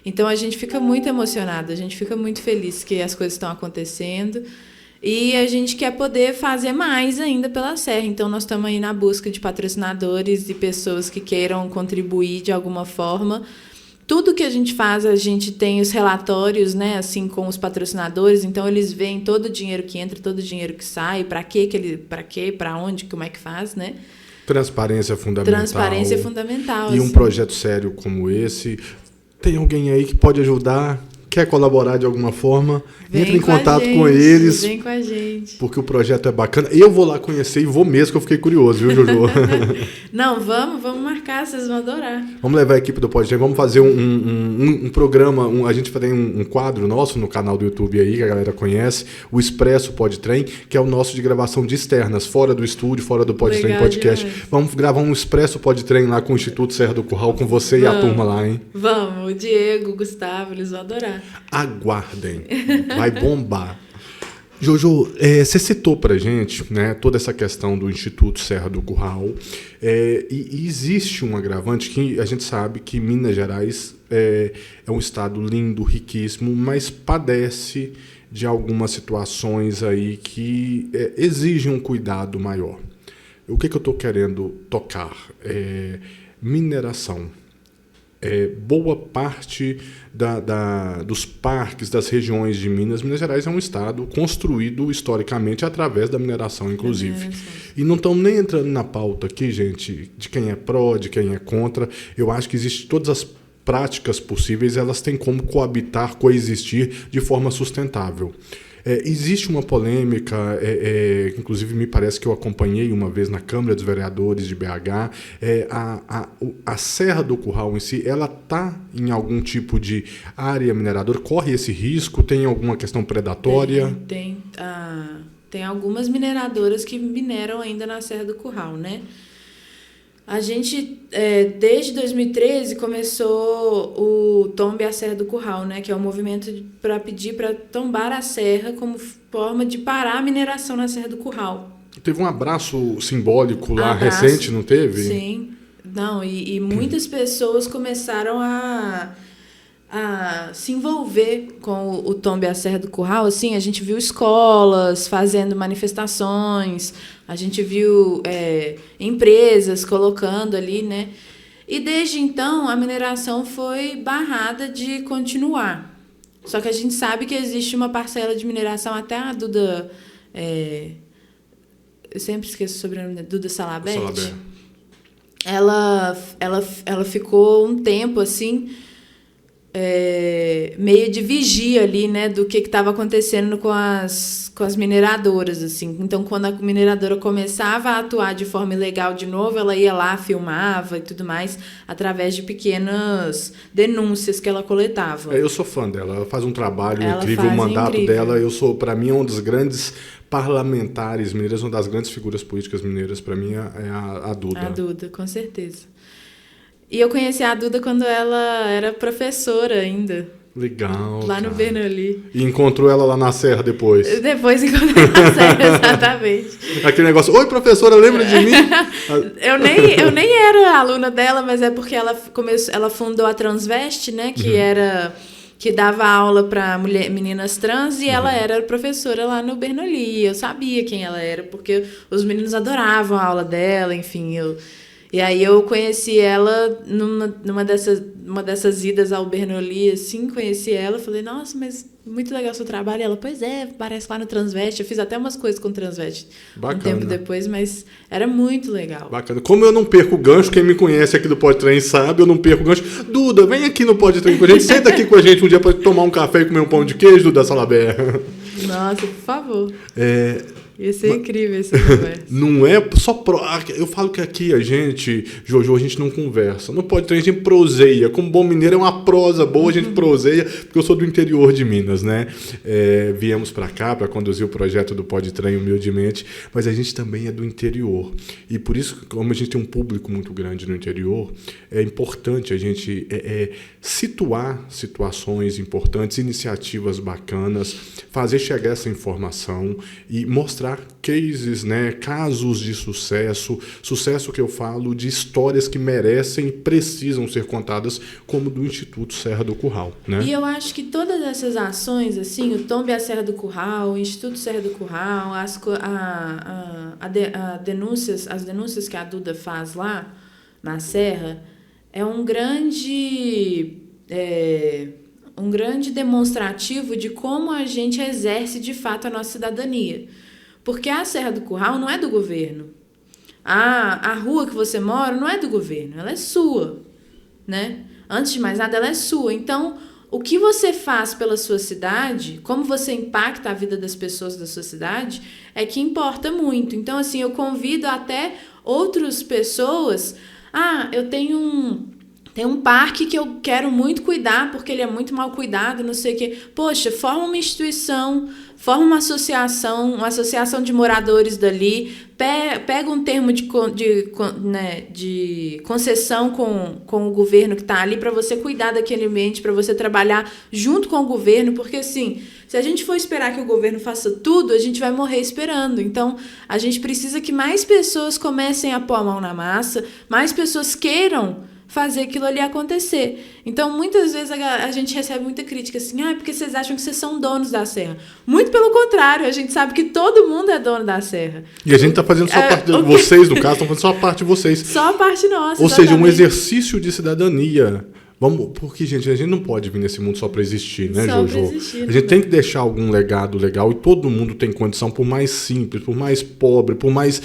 então a gente fica muito emocionado, a gente fica muito feliz que as coisas estão acontecendo e a gente quer poder fazer mais ainda pela Serra. Então nós estamos aí na busca de patrocinadores e pessoas que queiram contribuir de alguma forma. Tudo que a gente faz, a gente tem os relatórios, né, assim, com os patrocinadores, então eles veem todo o dinheiro que entra, todo o dinheiro que sai, para onde, como é que faz, né? Transparência fundamental. Transparência fundamental. E um projeto sério como esse, tem alguém aí que pode ajudar, quer colaborar de alguma forma, entre em contato com eles. Vem com a gente. Porque o projeto é bacana. Eu vou lá conhecer e vou mesmo, que eu fiquei curioso, viu, Jojo? Não, vamos marcar, vocês vão adorar. Vamos levar a equipe do podcast, vamos fazer um programa, a gente tem um quadro nosso no canal do YouTube aí, que a galera conhece, o Expresso Podtrem, que é o nosso de gravação de externas, fora do estúdio, fora do Podtrem Podcast. Demais. Vamos gravar um Expresso Podtrem lá com o Instituto Serra do Curral, com você e a turma lá, hein? Vamos, o Diego, o Gustavo, eles vão adorar. Aguardem, vai bombar. Jojo, você citou pra gente, né, toda essa questão do Instituto Serra do Curral, e existe um agravante que a gente sabe que Minas Gerais é um estado lindo, riquíssimo, mas padece de algumas situações aí que exigem um cuidado maior. O que eu estou querendo tocar? Mineração. Boa parte dos parques, das regiões de Minas Gerais é um estado construído historicamente através da mineração, inclusive. E não estamos nem entrando na pauta aqui, gente, de quem é pró, de quem é contra. Eu acho que existem todas as práticas possíveis, elas têm como coexistir de forma sustentável. Existe uma polêmica, inclusive me parece que eu acompanhei uma vez na Câmara dos Vereadores de BH, a Serra do Curral em si, ela está em algum tipo de área mineradora? Corre esse risco? Tem alguma questão predatória? Tem algumas mineradoras que mineram ainda na Serra do Curral, né? A gente, desde 2013, começou o Tombe a Serra do Curral, né? Que é um movimento para pedir para tombar a serra como forma de parar a mineração na Serra do Curral. Teve um abraço simbólico lá recente, não teve? Sim. Não, e muitas pessoas começaram a se envolver com o Tombe e a Serra do Curral, assim, a gente viu escolas fazendo manifestações, a gente viu empresas colocando ali, né? E desde então a mineração foi barrada de continuar. Só que a gente sabe que existe uma parcela de mineração, até a Duda... eu sempre esqueço o sobrenome da Duda Salabert. Ela ficou um tempo assim... meio de vigia ali, né, do que estava acontecendo com as mineradoras, assim. Então, quando a mineradora começava a atuar de forma ilegal de novo, ela ia lá, filmava e tudo mais, através de pequenas denúncias que ela coletava. Eu sou fã dela, ela faz um trabalho incrível, o mandato dela, para mim, é um dos grandes parlamentares mineiras, uma das grandes figuras políticas mineiras, para mim, é a Duda. A Duda, com certeza. E eu conheci a Duda quando ela era professora ainda. Legal. Lá no Bernoulli. E encontrou ela lá na Serra depois? Depois encontrei na Serra, exatamente. Aquele negócio, oi professora, lembra de mim? Eu nem era aluna dela, mas é porque ela fundou a Transveste, né? Que dava aula para meninas trans, e ela era professora lá no Bernoulli. Eu sabia quem ela era, porque os meninos adoravam a aula dela, enfim, E aí eu conheci ela numa dessas idas ao Bernoulli, assim, conheci ela, falei, nossa, mas muito legal o seu trabalho. E ela, pois é, parece lá no Transveste. Eu fiz até umas coisas com Transveste um tempo depois, mas era muito legal. Bacana. Como eu não perco o gancho, quem me conhece aqui do Pode Trem sabe, eu não perco o gancho. Duda, vem aqui no Pode Trem com a gente, senta aqui com a gente um dia para tomar um café e comer um pão de queijo, Duda Salabert. Nossa, por favor. Ia ser incrível essa conversa. Não é só... Eu falo que aqui a gente, Jojo, a gente não conversa. Não pode ter, a gente proseia. Como bom mineiro é uma prosa boa, a gente proseia, porque eu sou do interior de Minas, né? Viemos para cá para conduzir o projeto do Pode Trem humildemente, mas a gente também é do interior. E por isso, como a gente tem um público muito grande no interior, é importante a gente situar situações importantes, iniciativas bacanas, fazer chegar essa informação e mostrar cases, né, casos de sucesso que eu falo de histórias que merecem e precisam ser contadas, como do Instituto Serra do Curral, né? E eu acho que todas essas ações, assim, o Tombe e a Serra do Curral, o Instituto Serra do Curral, as denúncias que a Duda faz lá na Serra, é um grande demonstrativo de como a gente exerce de fato a nossa cidadania. Porque a Serra do Curral não é do governo. A rua que você mora não é do governo, ela é sua, né? Antes de mais nada, ela é sua. Então, o que você faz pela sua cidade, como você impacta a vida das pessoas da sua cidade, é que importa muito. Então, assim, eu convido até outras pessoas. Eu tenho um parque que eu quero muito cuidar, porque ele é muito mal cuidado, não sei o quê. Poxa, forma uma instituição, forma uma associação de moradores dali, pega um termo de concessão com o governo que está ali para você cuidar daquele ambiente, para você trabalhar junto com o governo, porque assim, se a gente for esperar que o governo faça tudo, a gente vai morrer esperando. Então, a gente precisa que mais pessoas comecem a pôr a mão na massa, mais pessoas queiram fazer aquilo ali acontecer. Então, muitas vezes a gente recebe muita crítica assim, porque vocês acham que vocês são donos da Serra. Muito pelo contrário, a gente sabe que todo mundo é dono da Serra. E a gente está fazendo só parte de vocês, no caso, estão fazendo só a parte de vocês. Só a parte nossa. Ou seja, um exercício de cidadania. Porque, gente, a gente não pode vir nesse mundo só para existir, né, só Jojo? Pra existir, a gente tem que deixar algum legado legal, e todo mundo tem condição, por mais simples, por mais pobre, por mais...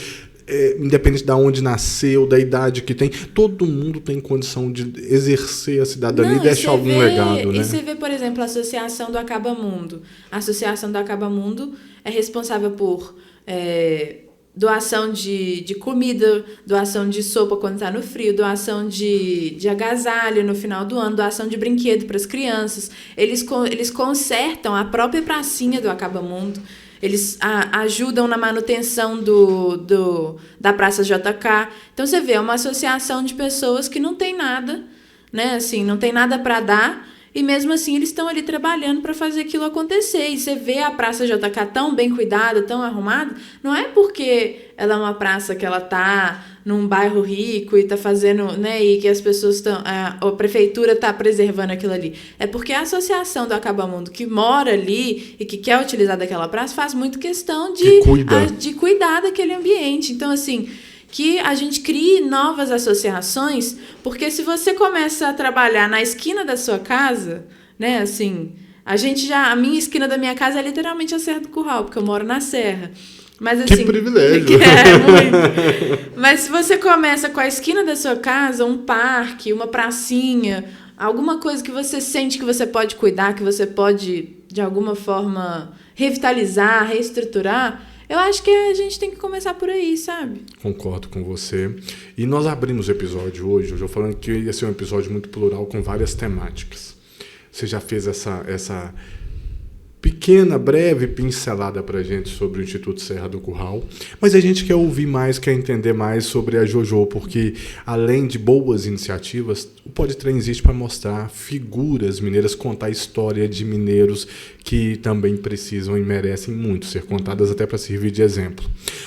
independente de onde nasceu, da idade que tem, todo mundo tem condição de exercer a cidadania e deixar algum legado, né? E você vê, por exemplo, a Associação do Acabamundo. A Associação do Acabamundo é responsável por doação de comida, doação de sopa quando está no frio, doação de agasalho no final do ano, doação de brinquedo para as crianças. Eles consertam a própria pracinha do Acabamundo. Eles ajudam na manutenção da Praça JK. Então, você vê, é uma associação de pessoas que não tem nada, né? Assim, não tem nada para dar. e mesmo assim eles estão ali trabalhando para fazer aquilo acontecer. E você vê a Praça JK tão bem cuidada, tão arrumada, não é porque ela é uma praça que ela tá num bairro rico e tá fazendo, né, e que as pessoas estão, a prefeitura tá preservando aquilo ali. É porque a associação do Acabamundo que mora ali e que quer utilizar daquela praça faz muito questão de cuidar daquele ambiente. Então, assim, que a gente crie novas associações, porque se você começa a trabalhar na esquina da sua casa, né, assim, a minha esquina da minha casa é literalmente a Serra do Curral, porque eu moro na Serra. Mas, assim, que privilégio! Muito. Mas se você começa com a esquina da sua casa, um parque, uma pracinha, alguma coisa que você sente que você pode cuidar, que você pode, de alguma forma, revitalizar, reestruturar, eu acho que a gente tem que começar por aí, sabe? Concordo com você. E nós abrimos o episódio hoje, eu falando que ia ser um episódio muito plural com várias temáticas. Você já fez essa pequena, breve pincelada para a gente sobre o Instituto Serra do Curral, mas a gente quer ouvir mais, quer entender mais sobre a JoJo, porque além de boas iniciativas, o Podtrem existe para mostrar figuras mineiras, contar a história de mineiros que também precisam e merecem muito ser contadas, até para servir de exemplo.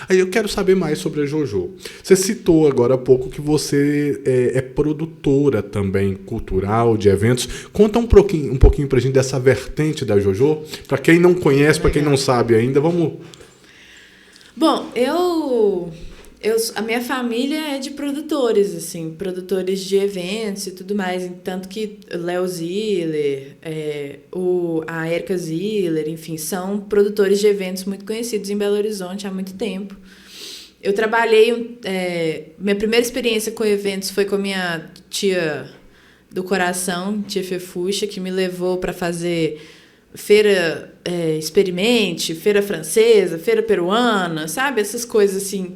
Aí eu quero saber mais sobre a JoJo. Você citou agora há pouco que você é produtora também cultural, de eventos. Conta um pouquinho para a gente dessa vertente da JoJo. Para quem não conhece, para quem não sabe ainda, vamos... Bom, a minha família é de produtores, assim, produtores de eventos e tudo mais, tanto que Léo Ziller, a Erika Ziller, enfim, são produtores de eventos muito conhecidos em Belo Horizonte há muito tempo. Eu trabalhei, minha primeira experiência com eventos foi com a minha tia do coração, tia Fefuxa, que me levou para fazer feira experimente, feira francesa, feira peruana, sabe? Essas coisas assim.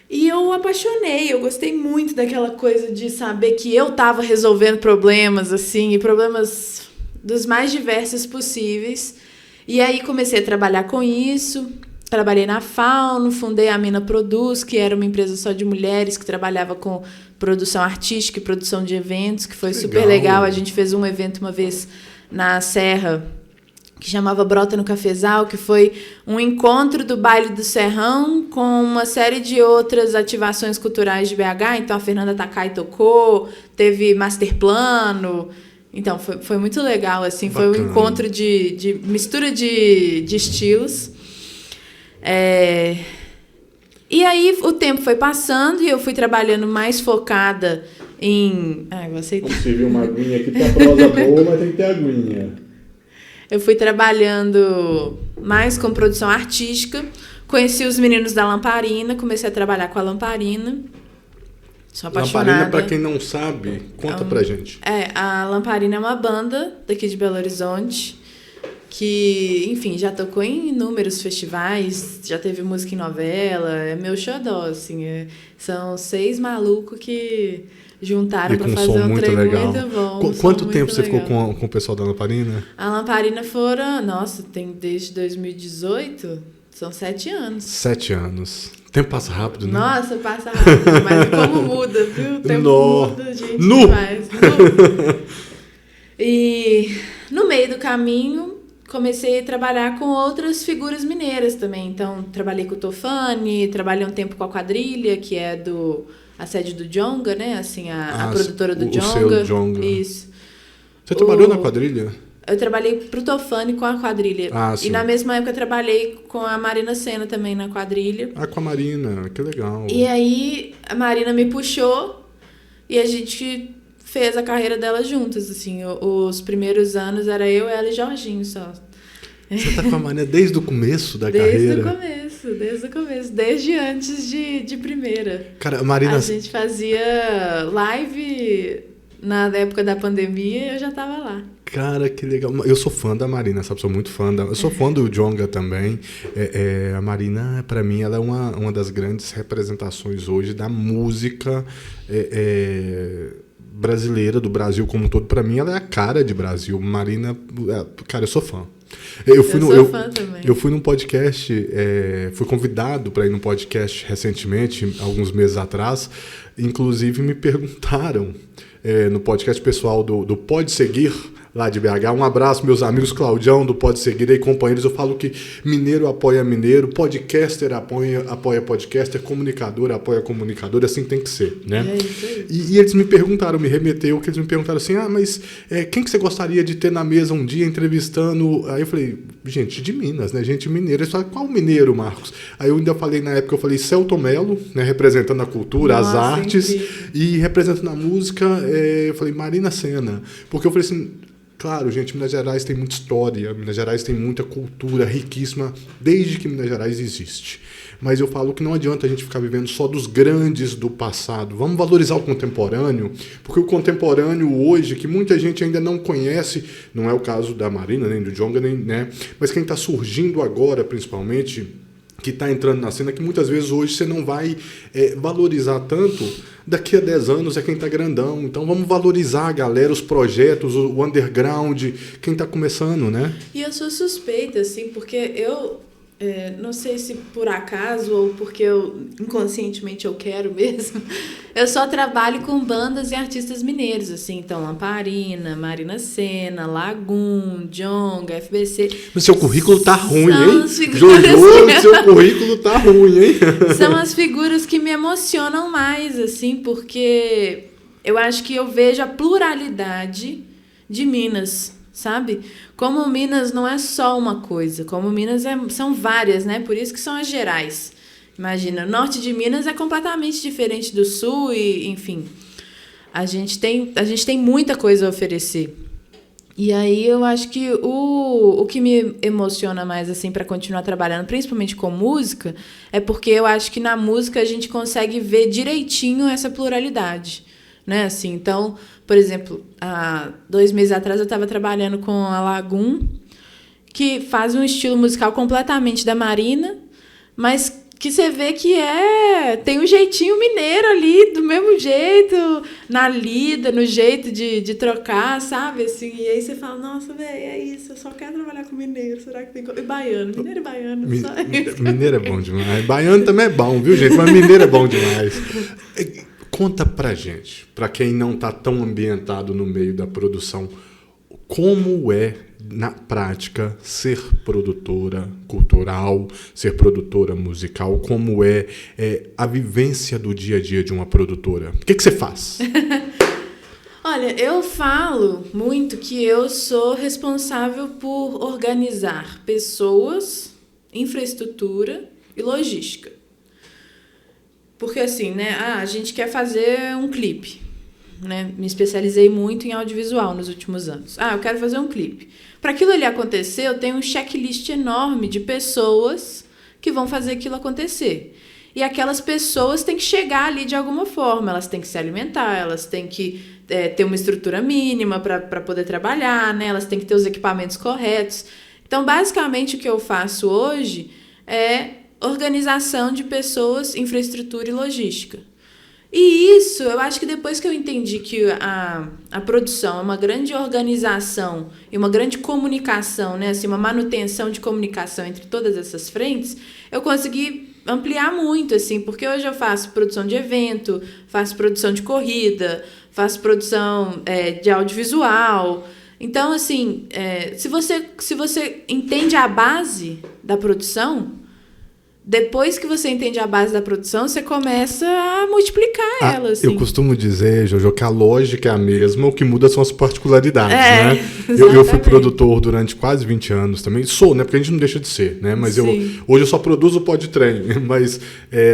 E eu apaixonei, eu gostei muito daquela coisa de saber que eu estava resolvendo problemas, assim, e problemas dos mais diversos possíveis. E aí comecei a trabalhar com isso, trabalhei na Fauno, fundei a Mina Produz, que era uma empresa só de mulheres que trabalhava com produção artística e produção de eventos, que foi super legal. A gente fez um evento uma vez na Serra, que chamava Brota no Cafezal, que foi um encontro do Baile do Serrão com uma série de outras ativações culturais de BH. Então, a Fernanda Takai tocou, teve Masterplano. Então, foi muito legal, assim. Bacana. Foi um encontro de mistura de estilos. E aí, o tempo foi passando e eu fui trabalhando mais focada em... vou aceitar. Vamos servir uma aguinha aqui, tem a prosa boa, mas tem que ter aguinha. Eu fui trabalhando mais com produção artística, conheci os meninos da Lamparina, comecei a trabalhar com a Lamparina. Sou apaixonada. Lamparina, para quem não sabe, conta pra gente. A Lamparina é uma banda daqui de Belo Horizonte, que, enfim, já tocou em inúmeros festivais, já teve música em novela, é meu xodó, assim. São 6 malucos que juntaram para fazer um trem muito bom. Quanto tempo você ficou com o pessoal da Lamparina? A Lamparina tem desde 2018, são 7 anos. 7 anos. O tempo passa rápido, né? Nossa, passa rápido, mas como muda, viu? O tempo muda, gente, demais. E no meio do caminho, comecei a trabalhar com outras figuras mineiras também. Então, trabalhei com o Tofani, trabalhei um tempo com a Quadrilha, que é a sede do Djonga, né? Assim, a produtora do Djonga. O seu Djonga. Isso. Você trabalhou na Quadrilha? Eu trabalhei pro Tofani com a Quadrilha. Sim. E na mesma época eu trabalhei com a Marina Sena também na Quadrilha. Com a Marina, que legal. E aí a Marina me puxou e a gente fez a carreira dela juntas, assim. Os primeiros anos era eu, ela e Jorginho só. Você tá com a Marina desde o começo da carreira? Desde o começo. Desde antes de primeira. Cara, a Marina... A gente fazia live na época da pandemia e eu já tava lá. Cara, que legal. Eu sou fã da Marina, sabe? Sou muito fã eu sou fã do Djonga também. A Marina, pra mim, ela é uma das grandes representações hoje da música brasileira, do Brasil como um todo. Pra mim, ela é a cara de Brasil. Marina, cara, eu sou fã. Eu fui num podcast, fui convidado para ir num podcast recentemente, alguns meses atrás. Inclusive me perguntaram no podcast pessoal do Pode Seguir, lá de BH. Um abraço, meus amigos Claudião, do Pode Seguir aí, companheiros. Eu falo que mineiro apoia mineiro, podcaster apoia podcaster, comunicador apoia comunicador, assim tem que ser, né? É isso aí. E eles me perguntaram, me remeteu, que eles me perguntaram assim, mas quem que você gostaria de ter na mesa um dia entrevistando? Aí eu falei, gente de Minas, né? Gente mineira. Eles falaram, qual mineiro, Marcos? Aí eu ainda falei, na época, eu falei Celto Melo, né? Representando a cultura, as artes, e representando a música, eu falei Marina Sena. Porque eu falei assim, claro, gente, Minas Gerais tem muita história, Minas Gerais tem muita cultura riquíssima, desde que Minas Gerais existe. Mas eu falo que não adianta a gente ficar vivendo só dos grandes do passado. Vamos valorizar o contemporâneo, porque o contemporâneo hoje, que muita gente ainda não conhece, não é o caso da Marina, nem do Djonga, nem, né? Mas quem está surgindo agora, principalmente, que está entrando na cena, que muitas vezes hoje você não vai valorizar tanto, daqui a 10 anos é quem está grandão. Então vamos valorizar a galera, os projetos, o underground, quem está começando, né? E eu sou suspeita, assim, porque eu não sei se por acaso ou porque inconscientemente eu quero mesmo, eu só trabalho com bandas e artistas mineiros, assim, então Lamparina, Marina Sena, Lagum, Djonga, FBC. Mas seu currículo tá ruim, hein? Jojo, seu currículo tá ruim, hein? São as figuras que me emocionam mais, assim, porque eu acho que eu vejo a pluralidade de Minas, sabe? Como Minas não é só uma coisa, como Minas são várias, né? Por isso que são as gerais. Imagina, o norte de Minas é completamente diferente do sul e, enfim, a gente tem muita coisa a oferecer. E aí eu acho que o que me emociona mais, assim, para continuar trabalhando, principalmente com música, é porque eu acho que na música a gente consegue ver direitinho essa pluralidade, né? Assim, então, por exemplo, há 2 meses atrás eu estava trabalhando com a Lagum, que faz um estilo musical completamente da Marina, mas que você vê que tem um jeitinho mineiro ali, do mesmo jeito, na lida, no jeito de trocar, sabe? Assim, e aí você fala, nossa, velho, é isso, eu só quero trabalhar com mineiro, será que tem... E baiano, mineiro e baiano, só isso. Mineiro é bom demais, baiano também é bom, viu, gente? Mas mineiro é bom demais. Conta pra gente, pra quem não tá tão ambientado no meio da produção, como é, na prática, ser produtora cultural, ser produtora musical, como é a vivência do dia a dia de uma produtora? O que você faz? Olha, eu falo muito que eu sou responsável por organizar pessoas, infraestrutura e logística. Porque assim, né, a gente quer fazer um clipe, né? Me especializei muito em audiovisual nos últimos anos. Eu quero fazer um clipe. Para aquilo ali acontecer, eu tenho um checklist enorme de pessoas que vão fazer aquilo acontecer. E aquelas pessoas têm que chegar ali de alguma forma, elas têm que se alimentar, elas têm que ter uma estrutura mínima para poder trabalhar, né? Elas têm que ter os equipamentos corretos. Então, basicamente, o que eu faço hoje é organização de pessoas, infraestrutura e logística. E isso, eu acho que depois que eu entendi que a produção é uma grande organização e uma grande comunicação, né? Assim, uma manutenção de comunicação entre todas essas frentes, eu consegui ampliar muito, assim, porque hoje eu faço produção de evento, faço produção de corrida, faço produção de audiovisual. Então, assim, se você entende a base da produção, depois que você entende a base da produção, você começa a multiplicar ela. Assim. Eu costumo dizer, Jojo, que a lógica é a mesma, o que muda são as particularidades, né? Eu fui produtor durante quase 20 anos também. Sou, né? Porque a gente não deixa de ser, né? Mas hoje eu só produzo o Podtrem, mas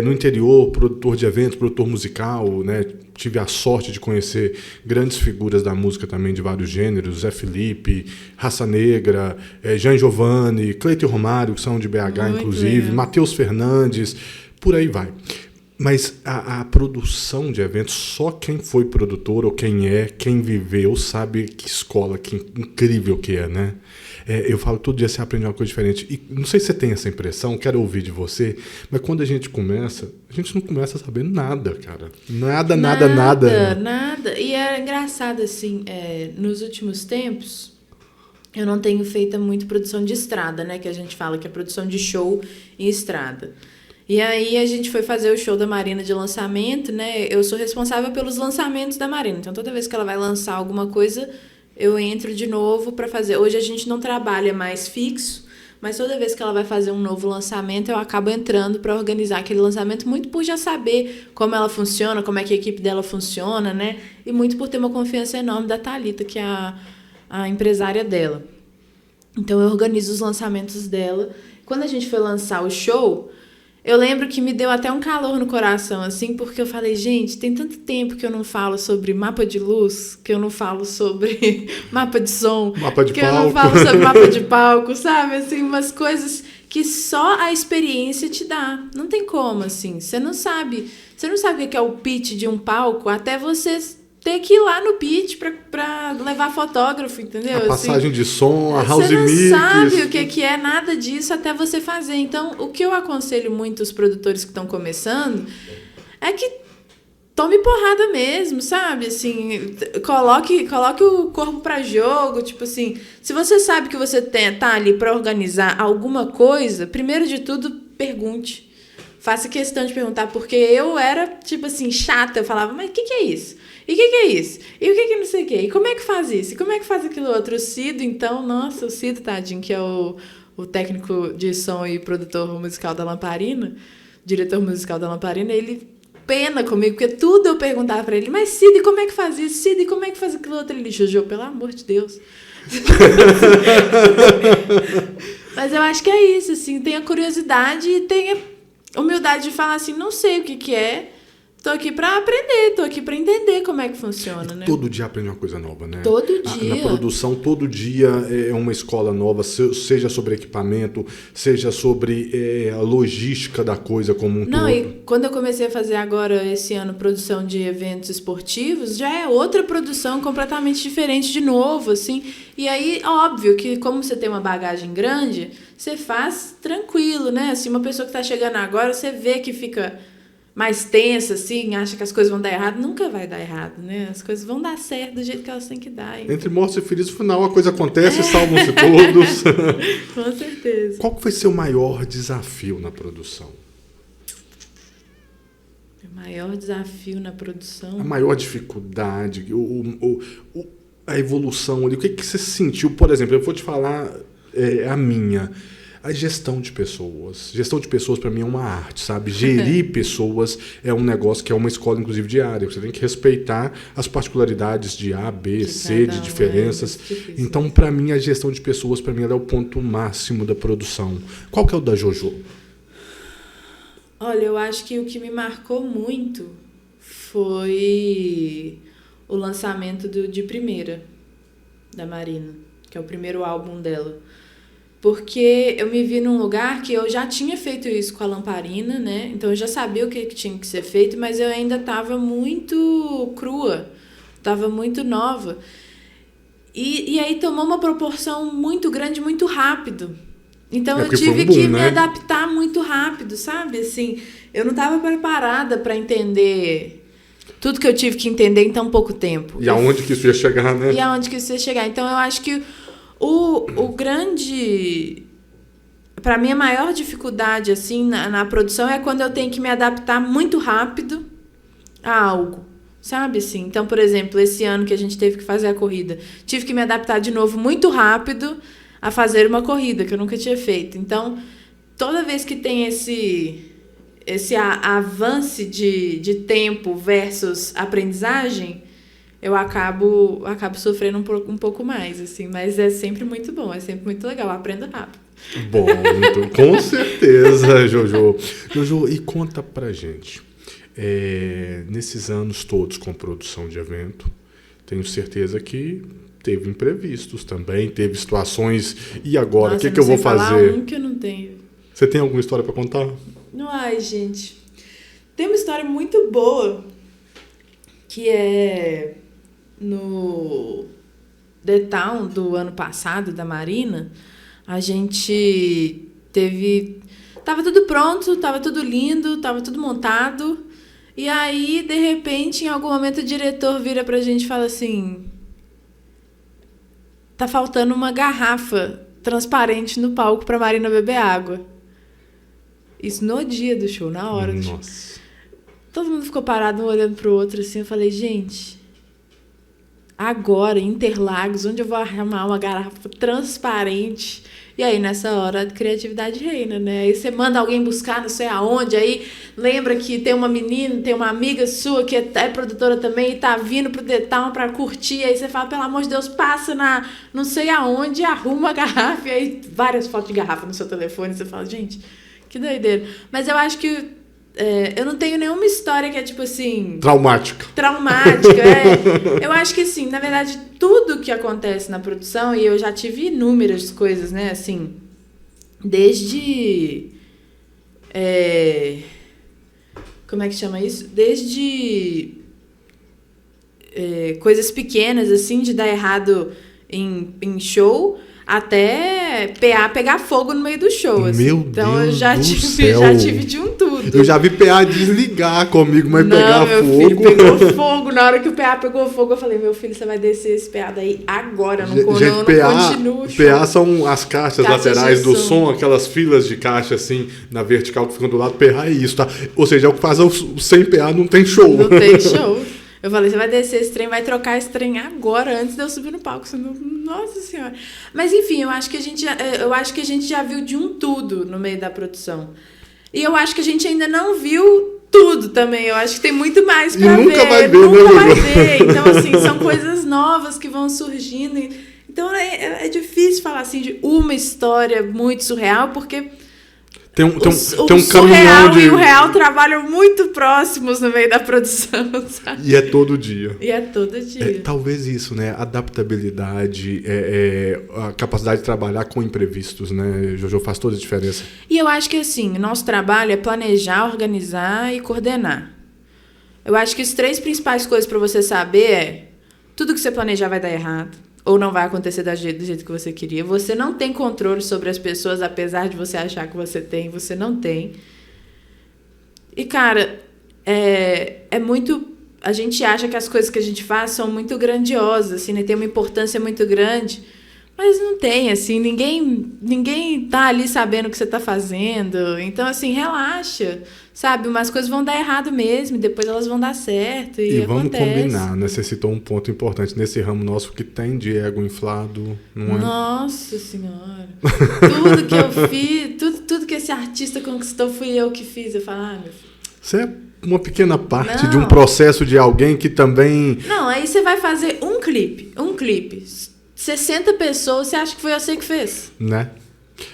no interior, produtor de eventos, produtor musical, né? Tive a sorte de conhecer grandes figuras da música também de vários gêneros, Zé Felipe, Raça Negra, Jean Giovanni, Cleiton Romário, que são de BH, inclusive, Matheus Fernandes, por aí vai. Mas a produção de eventos, só quem foi produtor ou quem viveu, sabe que escola, que incrível que é, né? Eu falo, todo dia você aprende uma coisa diferente. E não sei se você tem essa impressão, quero ouvir de você, mas quando a gente não começa sabendo nada, cara. Nada. Nada. E é engraçado, assim, nos últimos tempos, eu não tenho feito muito produção de estrada, né? Que a gente fala que é produção de show em estrada. E aí a gente foi fazer o show da Marina de lançamento, né? Eu sou responsável pelos lançamentos da Marina. Então, toda vez que ela vai lançar alguma coisa, eu entro de novo para fazer. Hoje a gente não trabalha mais fixo, mas toda vez que ela vai fazer um novo lançamento, eu acabo entrando para organizar aquele lançamento, muito por já saber como ela funciona, como é que a equipe dela funciona, né? E muito por ter uma confiança enorme da Thalita, que é a empresária dela. Então, eu organizo os lançamentos dela. Quando a gente foi lançar o show, eu lembro que me deu até um calor no coração, assim, porque eu falei, gente, tem tanto tempo que eu não falo sobre mapa de luz, que eu não falo sobre mapa de som, mapa de que palco. eu não falo sobre mapa de palco, sabe? Assim, umas coisas que só a experiência te dá. Não tem como, assim. Você não sabe o que é o pitch de um palco até você ter que ir lá no pitch pra levar fotógrafo, entendeu? A passagem de som, a house mix. Você não sabe o que é nada disso até você fazer. Então, o que eu aconselho muito os produtores que estão começando é que tome porrada mesmo, sabe? Assim, coloque o corpo pra jogo. Tipo assim, se você sabe que você tá ali pra organizar alguma coisa, primeiro de tudo, pergunte. Faça questão de perguntar, porque eu era, tipo assim, chata. Eu falava, mas o que é isso? E o que é isso? E o que não sei o quê? E como é que faz isso? E como é que faz aquilo outro? O Cido, então, nossa, o Cido, tadinho, que é o técnico de som e produtor musical da Lamparina, diretor musical da Lamparina, ele pena comigo, porque tudo eu perguntava pra ele, mas Cido, e como é que faz isso? Cido, e como é que faz aquilo outro? Ele, Jojo, pelo amor de Deus. Mas eu acho que é isso, assim, tenha curiosidade e tenha humildade de falar assim, não sei o que é, tô aqui pra aprender, tô aqui pra entender como é que funciona, né? Todo dia aprende uma coisa nova, né? Todo dia. Na produção, todo dia é uma escola nova, seja sobre equipamento, seja sobre a logística da coisa como um todo. Não, e quando eu comecei a fazer agora, esse ano, produção de eventos esportivos, já é outra produção completamente diferente de novo, assim. E aí, óbvio que como você tem uma bagagem grande, você faz tranquilo, né? Assim, uma pessoa que tá chegando agora, você vê que fica mais tensa, assim, acha que as coisas vão dar errado. Nunca vai dar errado, né? As coisas vão dar certo do jeito que elas têm que dar. Então. Entre mortos e feridos, no final a coisa acontece, salvam-se todos. Com certeza. Qual que foi seu maior desafio na produção? O maior desafio na produção? A maior dificuldade, a evolução ali. O que você sentiu? Por exemplo, eu vou te falar a minha. A gestão de pessoas. Gestão de pessoas, para mim, é uma arte, sabe? Gerir pessoas é um negócio que é uma escola, inclusive, diária. Você tem que respeitar as particularidades de A, B, C, de diferenças. Então, para mim, a gestão de pessoas, para mim, ela é o ponto máximo da produção. Qual que é o da Jojo? Olha, eu acho que o que me marcou muito foi o lançamento de Primeira, da Marina, que é o primeiro álbum dela. Porque eu me vi num lugar que eu já tinha feito isso com a Lamparina, né? Então eu já sabia o que tinha que ser feito, mas eu ainda estava muito crua, estava muito nova. E aí tomou uma proporção muito grande, muito rápido. Então eu tive que me adaptar muito rápido, sabe? Assim, eu não estava preparada para entender tudo que eu tive que entender em tão pouco tempo. E aonde que isso ia chegar, né? E aonde que isso ia chegar. Então eu acho que o grande... Para mim, a maior dificuldade assim, na produção é quando eu tenho que me adaptar muito rápido a algo, sabe? Assim, então, por exemplo, esse ano que a gente teve que fazer a corrida, tive que me adaptar de novo muito rápido a fazer uma corrida, que eu nunca tinha feito. Então, toda vez que tem esse avanço de tempo versus aprendizagem, eu acabo sofrendo um pouco mais, assim, mas é sempre muito bom, é sempre muito legal, eu aprendo rápido. Bom, então, com certeza, Jojo. Jojo, e conta pra gente, nesses anos todos com produção de evento, tenho certeza que teve imprevistos também, teve situações, e agora, o que eu vou fazer? Que eu não tenho. Você tem alguma história pra contar? Ai, gente, tem uma história muito boa, que é no The Town do ano passado, da Marina. A gente tava tudo pronto, tava tudo lindo, tava tudo montado. E aí, de repente, em algum momento, o diretor vira pra gente e fala assim: tá faltando uma garrafa transparente no palco pra Marina beber água. Isso no dia do show, na hora do show. Todo mundo ficou parado, um olhando pro outro, assim. Eu falei, gente, agora, em Interlagos, onde eu vou arrumar uma garrafa transparente. E aí, nessa hora, a criatividade reina, né? Aí você manda alguém buscar não sei aonde, aí lembra que tem uma menina, tem uma amiga sua que é produtora também e tá vindo pro The Town pra curtir, aí você fala, pelo amor de Deus, passa na não sei aonde, arruma a garrafa, e aí várias fotos de garrafa no seu telefone, você fala, gente, que doideira. Mas eu acho que eu não tenho nenhuma história que é tipo assim... Traumática. Eu acho que assim, na verdade, tudo que acontece na produção, e eu já tive inúmeras coisas, né, assim, desde... como é que chama isso? Desde coisas pequenas, assim, de dar errado em show... Até PA pegar fogo no meio do show. Assim. Meu então Deus eu já tive de um tudo. Eu já vi PA desligar comigo, mas não, pegar meu fogo. Filho pegou fogo. Na hora que o PA pegou fogo, eu falei, meu filho, você vai descer esse PA daí agora. Não continua o show. PA são as caixas laterais do som, aquelas filas de caixa assim, na vertical que ficam do lado. PA é isso, tá? Ou seja, é o que faz sem PA não tem show. Não tem show. Eu falei, você vai descer esse trem, vai trocar esse trem agora, antes de eu subir no palco. Senão, nossa Senhora. Mas, enfim, eu acho que a gente já viu de um tudo no meio da produção. E eu acho que a gente ainda não viu tudo também. Eu acho que tem muito mais pra ver. Nunca vai ver, nunca vai ver. Então, assim, são coisas novas que vão surgindo. Então, é difícil falar, assim, de uma história muito surreal, porque... Tem um surreal e o real trabalham muito próximos no meio da produção, sabe? E é todo dia. Talvez isso, né? Adaptabilidade, a capacidade de trabalhar com imprevistos, né? Jojo, faz toda a diferença. E eu acho que, assim, nosso trabalho é planejar, organizar e coordenar. Eu acho que as 3 principais coisas para você saber tudo que você planejar vai dar errado. Ou não vai acontecer do jeito que você queria. Você não tem controle sobre as pessoas, apesar de você achar que você não tem. E, cara, é muito... A gente acha que as coisas que a gente faz são muito grandiosas, assim, né? Tem uma importância muito grande, mas não tem, assim, ninguém tá ali sabendo o que você tá fazendo. Então, assim, relaxa, sabe? Umas coisas vão dar errado mesmo, e depois elas vão dar certo, e vamos acontece. combinar, né? Você citou um ponto importante nesse ramo nosso que tem de ego inflado, não é? Nossa Senhora! Tudo que eu fiz, tudo que esse artista conquistou fui eu que fiz. Eu falo, meu filho. Você é uma pequena parte de um processo de alguém que também... Não, aí você vai fazer um clipe. 60 pessoas, você acha que foi você que fez? Né?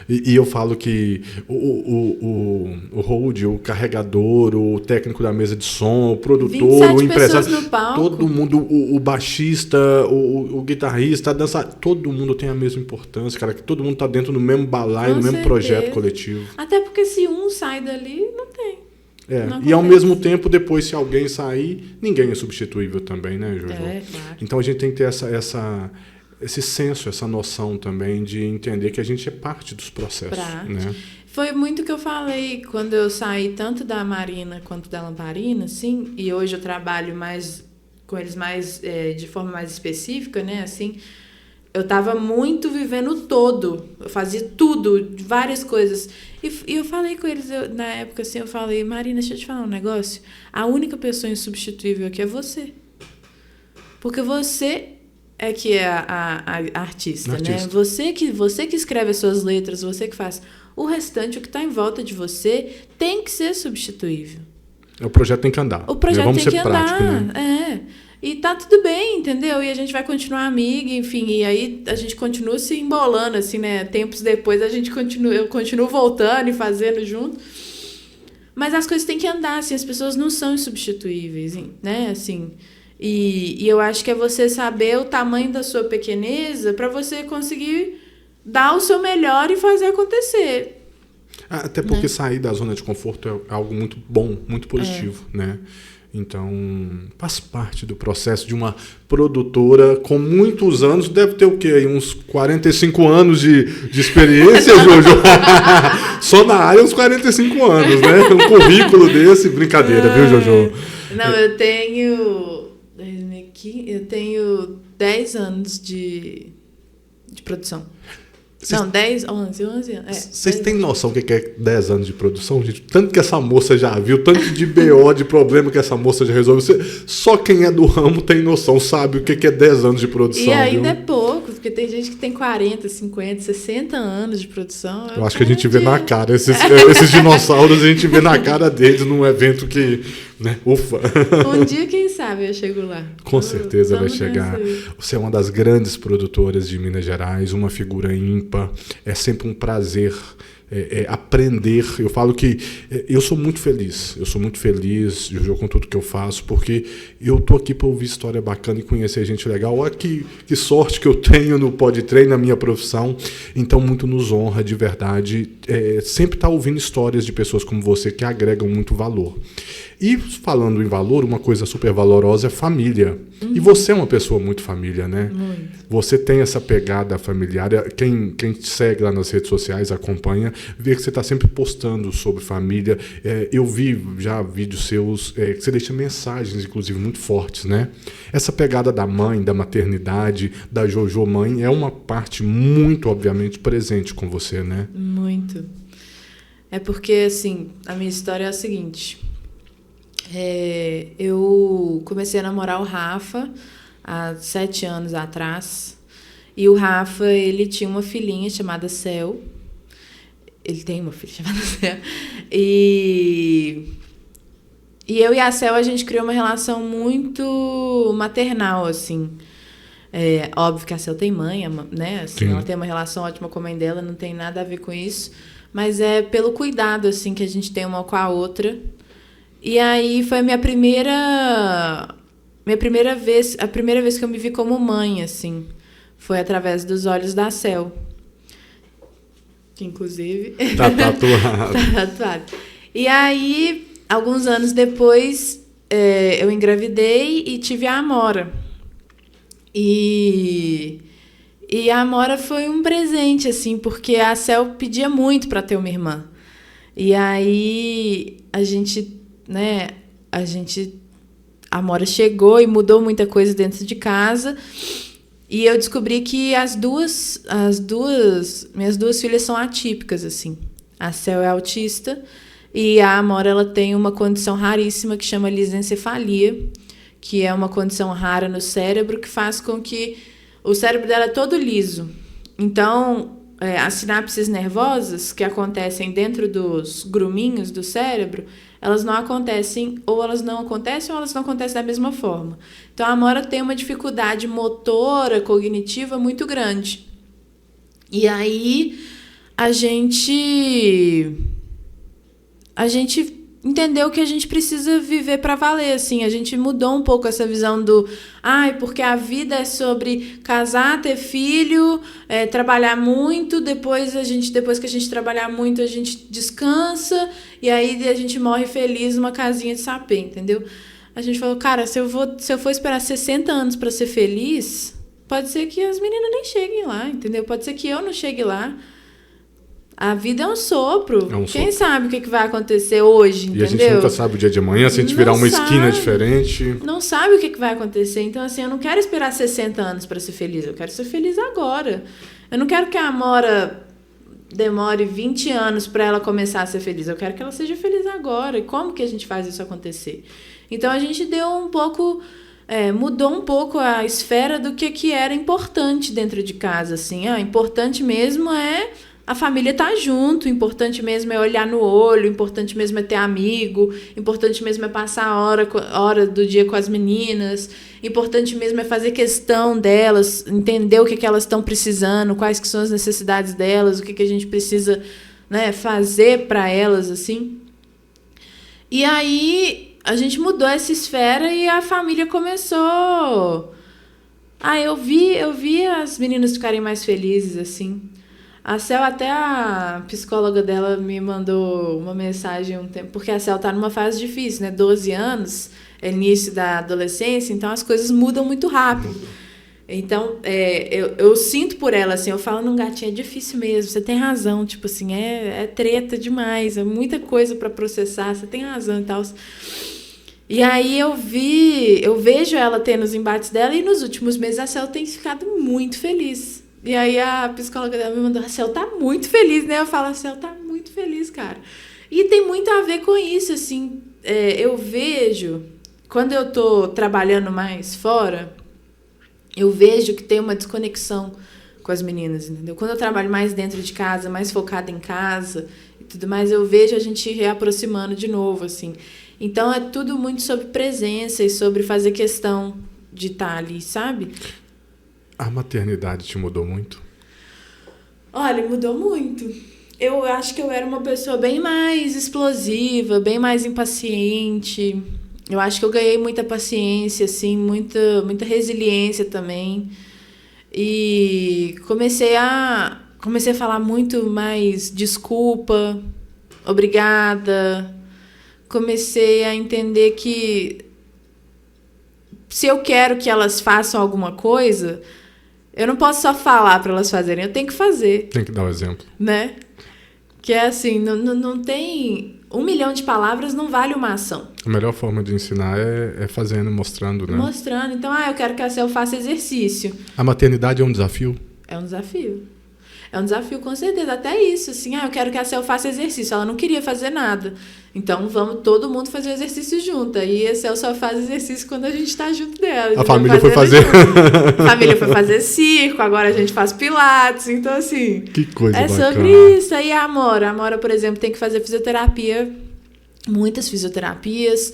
E eu falo que o hold, o carregador, o técnico da mesa de som, o produtor, o empresário, no palco. todo mundo, o baixista, o guitarrista, a dança, todo mundo tem a mesma importância, cara, que todo mundo tá dentro do mesmo balaio, no mesmo projeto coletivo. Até porque se um sai dali, não tem. E ao mesmo tempo, depois, se alguém sair, ninguém é substituível também, né, Jojo? Claro. Então a gente tem que ter esse senso, essa noção também de entender que a gente é parte dos processos. Né? Foi muito que eu falei quando eu saí tanto da Marina quanto da Lamparina, assim, e hoje eu trabalho mais com eles de forma mais específica, né, assim, eu estava muito vivendo todo, eu fazia tudo, várias coisas, e eu falei com eles, na época, assim, eu falei, Marina, deixa eu te falar um negócio, a única pessoa insubstituível aqui é você, porque você é que é a artista, né? Você que escreve as suas letras, você que faz. O restante, o que está em volta de você, tem que ser substituível. O projeto tem que andar. O projeto tem que andar, né? E tá tudo bem, entendeu? E a gente vai continuar amiga, enfim, e aí a gente continua se embolando, assim, né? Tempos depois eu continuo voltando e fazendo junto. Mas as coisas têm que andar, assim, as pessoas não são insubstituíveis, né? Assim... E eu acho que é você saber o tamanho da sua pequeneza para você conseguir dar o seu melhor e fazer acontecer. Até porque sair da zona de conforto é algo muito bom, muito positivo, né? Então, faz parte do processo de uma produtora com muitos anos, deve ter o quê? Uns 45 anos de experiência, Jojo? Só na área uns 45 anos, né? Um currículo desse, brincadeira, viu, Jojo? Não, eu tenho 10 anos de produção. Não, 10, 11 anos. Vocês têm noção do que é 10 anos de produção, gente? Tanto que essa moça já viu, tanto de BO, de problema que essa moça já resolveu. Só quem é do ramo tem noção, sabe o que é 10 anos de produção. E ainda é pouco, porque tem gente que tem 40, 50, 60 anos de produção. Eu acho que a gente vê na cara. Esses dinossauros a gente vê na cara deles num evento que... Né? Ufa! Um dia, quem sabe, eu chego lá. Com certeza vai chegar. Você é uma das grandes produtoras de Minas Gerais, uma figura ímpar. É sempre um prazer aprender. Eu falo que eu sou muito feliz. Eu sou muito feliz, Jojo, com tudo que eu faço, porque eu tô aqui para ouvir história bacana e conhecer gente legal. Olha que sorte que eu tenho no Podtrem, na minha profissão. Então, muito nos honra, de verdade, sempre estar ouvindo histórias de pessoas como você que agregam muito valor. E falando em valor, uma coisa super valorosa é família. Uhum. E você é uma pessoa muito família, né? Muito. Você tem essa pegada familiar. Quem te segue lá nas redes sociais, acompanha, vê que você está sempre postando sobre família. Eu vi já vídeos seus que você deixa mensagens, inclusive, muito fortes, né? Essa pegada da mãe, da maternidade, da Jojo mãe, é uma parte muito, obviamente, presente com você, né? Muito. É porque, assim, a minha história é a seguinte... eu comecei a namorar o Rafa há 7 anos atrás. E o Rafa, ele tinha uma filhinha chamada Cel. Ele tem uma filha chamada Cel. E eu e a Cel, a gente criou uma relação muito maternal, assim. Óbvio que a Cel tem mãe, né? Assim, ela tem uma relação ótima com a mãe dela, não tem nada a ver com isso. Mas é pelo cuidado, assim, que a gente tem uma com a outra. E aí foi a primeira vez que eu me vi como mãe, assim, foi através dos olhos da Cel, que inclusive tá tatuado. Tá tatuado. E aí, alguns anos depois, eu engravidei e tive a Amora. E a Amora foi um presente, assim, porque a Cel pedia muito para ter uma irmã. E aí a Amora chegou e mudou muita coisa dentro de casa, e eu descobri que minhas duas filhas são atípicas, assim. A Cel é autista e a Amora, ela tem uma condição raríssima que chama lisencefalia, que é uma condição rara no cérebro que faz com que o cérebro dela é todo liso. Então, as sinapses nervosas que acontecem dentro dos gruminhos do cérebro, elas não acontecem, ou elas não acontecem da mesma forma. Então, a Amora tem uma dificuldade motora, cognitiva muito grande. E aí, a gente entendeu que a gente precisa viver para valer, assim. A gente mudou um pouco essa visão do porque a vida é sobre casar, ter filho, trabalhar muito, depois que a gente trabalhar muito, a gente descansa, e aí a gente morre feliz numa casinha de sapê, entendeu? A gente falou, cara, se eu for esperar 60 anos para ser feliz, pode ser que as meninas nem cheguem lá, entendeu? Pode ser que eu não chegue lá. A vida é um sopro. Quem sabe o que vai acontecer hoje, entendeu? E a gente nunca sabe o dia de amanhã, se a gente virar uma esquina diferente. Não sabe o que vai acontecer. Então, assim, eu não quero esperar 60 anos para ser feliz. Eu quero ser feliz agora. Eu não quero que a Amora demore 20 anos para ela começar a ser feliz. Eu quero que ela seja feliz agora. E como que a gente faz isso acontecer? Então, a gente deu um pouco... mudou um pouco a esfera do que era importante dentro de casa, assim. Importante mesmo é a família tá junto, importante mesmo é olhar no olho, importante mesmo é ter amigo, importante mesmo é passar a hora do dia com as meninas, importante mesmo é fazer questão delas, entender o que elas estão precisando, quais que são as necessidades delas, o que a gente precisa, né, fazer para elas, assim. E aí a gente mudou essa esfera e a família começou... eu vi as meninas ficarem mais felizes, assim. A Cel, até a psicóloga dela me mandou uma mensagem um tempo, porque a Cel tá numa fase difícil, né? 12 anos, é início da adolescência, então as coisas mudam muito rápido. Então, eu sinto por ela, assim, eu falo, não, gatinha, é difícil mesmo, você tem razão, tipo assim, é treta demais, é muita coisa para processar, você tem razão e tal. E aí eu vejo ela tendo os embates dela, e nos últimos meses a Cel tem ficado muito feliz. E aí a psicóloga dela me mandou, a Cel tá muito feliz, né? Eu falo, a Cel tá muito feliz, cara. E tem muito a ver com isso, assim. Eu vejo, quando eu tô trabalhando mais fora, eu vejo que tem uma desconexão com as meninas, entendeu? Quando eu trabalho mais dentro de casa, mais focada em casa e tudo mais, eu vejo a gente reaproximando de novo, assim. Então, é tudo muito sobre presença e sobre fazer questão de estar ali, sabe? A maternidade te mudou muito? Olha, mudou muito. Eu acho que eu era uma pessoa bem mais explosiva, bem mais impaciente. Eu acho que eu ganhei muita paciência, assim, muita resiliência também. E comecei a falar muito mais desculpa, obrigada. Comecei a entender que se eu quero que elas façam alguma coisa, eu não posso só falar para elas fazerem, eu tenho que fazer. Tem que dar o exemplo. Né? Que é assim, não tem... 1 milhão de palavras não vale uma ação. A melhor forma de ensinar é fazendo, mostrando, né? Mostrando. Então, eu quero que a Cel faça exercício. A maternidade é um desafio? É um desafio. É um desafio, com certeza. Até isso, assim, eu quero que a Cel faça exercício. Ela não queria fazer nada. Então, vamos todo mundo fazer o exercício junto. Aí a Cel só faz exercício quando a gente tá junto dela. A família foi fazer... A família foi fazer circo, agora a gente faz pilates. Então, assim... Que coisa bacana. É sobre isso. Aí a Amora, por exemplo, tem que fazer fisioterapia. Muitas fisioterapias.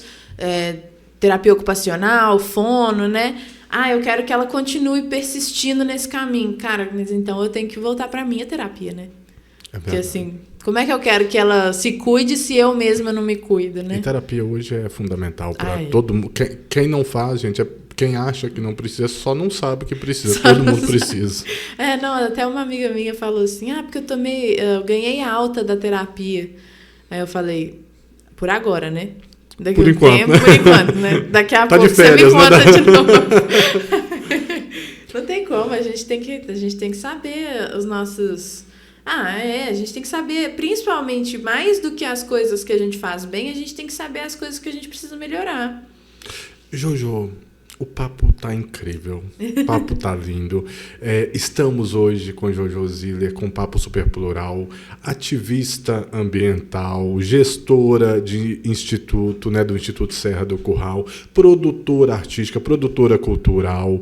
Terapia ocupacional, fono, né? Eu quero que ela continue persistindo nesse caminho. Cara, mas então eu tenho que voltar pra minha terapia, né? Porque assim, como é que eu quero que ela se cuide se eu mesma não me cuido, né? E terapia hoje é fundamental para todo mundo. Quem não faz, gente, quem acha que não precisa, só não sabe que precisa. Todo mundo precisa. Até uma amiga minha falou assim, porque eu ganhei alta da terapia. Aí eu falei, por agora, né? Daqui por enquanto, tempo, por enquanto, né? Daqui a pouco férias, você me conta de novo. Não tem como, a gente tem que saber os nossos... a gente tem que saber, principalmente, mais do que as coisas que a gente faz bem, a gente tem que saber as coisas que a gente precisa melhorar. Jojo, o papo tá incrível, o papo tá lindo. Estamos hoje com Jojo Ziller, com um papo super plural, ativista ambiental, gestora de instituto, né, do Instituto Serra do Curral, produtora artística, produtora cultural,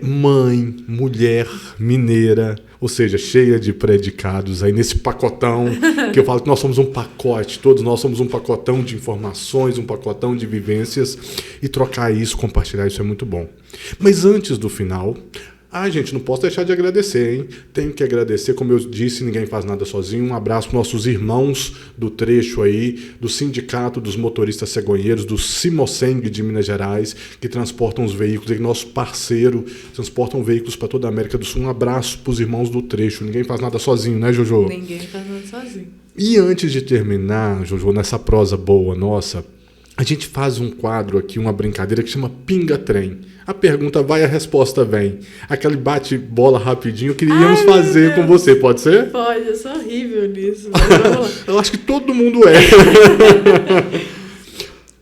mãe, mulher, mineira, ou seja, cheia de predicados aí nesse pacotão, que eu falo que nós somos um pacote, todos nós somos um pacotão de informações, um pacotão de vivências, e trocar isso, compartilhar isso é muito bom. Mas antes do final, gente, não posso deixar de agradecer, hein? Tenho que agradecer, como eu disse, ninguém faz nada sozinho. Um abraço para nossos irmãos do trecho aí, do Sindicato dos Motoristas Cegonheiros, do Simoseng de Minas Gerais, que transportam os veículos, e nosso parceiro, transportam veículos para toda a América do Sul. Um abraço para os irmãos do trecho. Ninguém faz nada sozinho, né, Jojo? Ninguém faz nada sozinho. E antes de terminar, Jojo, nessa prosa boa nossa, a gente faz um quadro aqui, uma brincadeira que chama Pinga Trem. A pergunta vai, a resposta vem. Aquele bate-bola rapidinho, queríamos fazer com você, pode ser? Pode, eu sou horrível nisso. Mas vamos lá. Eu acho que todo mundo é.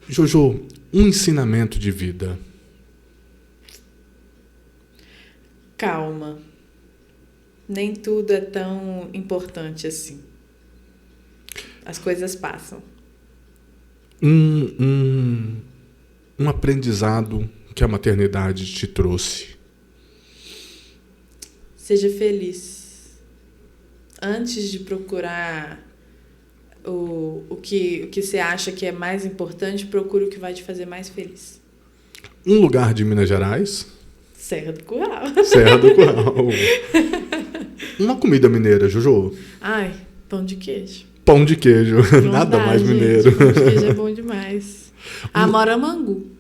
Jojo, um ensinamento de vida. Calma. Nem tudo é tão importante assim. As coisas passam. Um aprendizado que a maternidade te trouxe. Seja feliz. Antes de procurar o que você acha que é mais importante, procure o que vai te fazer mais feliz. Um lugar de Minas Gerais? Serra do Curral. Serra do Curral. Uma comida mineira, Jojo? Pão de queijo. Pão de queijo. Nada mais gente, mineiro. Pão de queijo é bom demais. A Amora ama angu.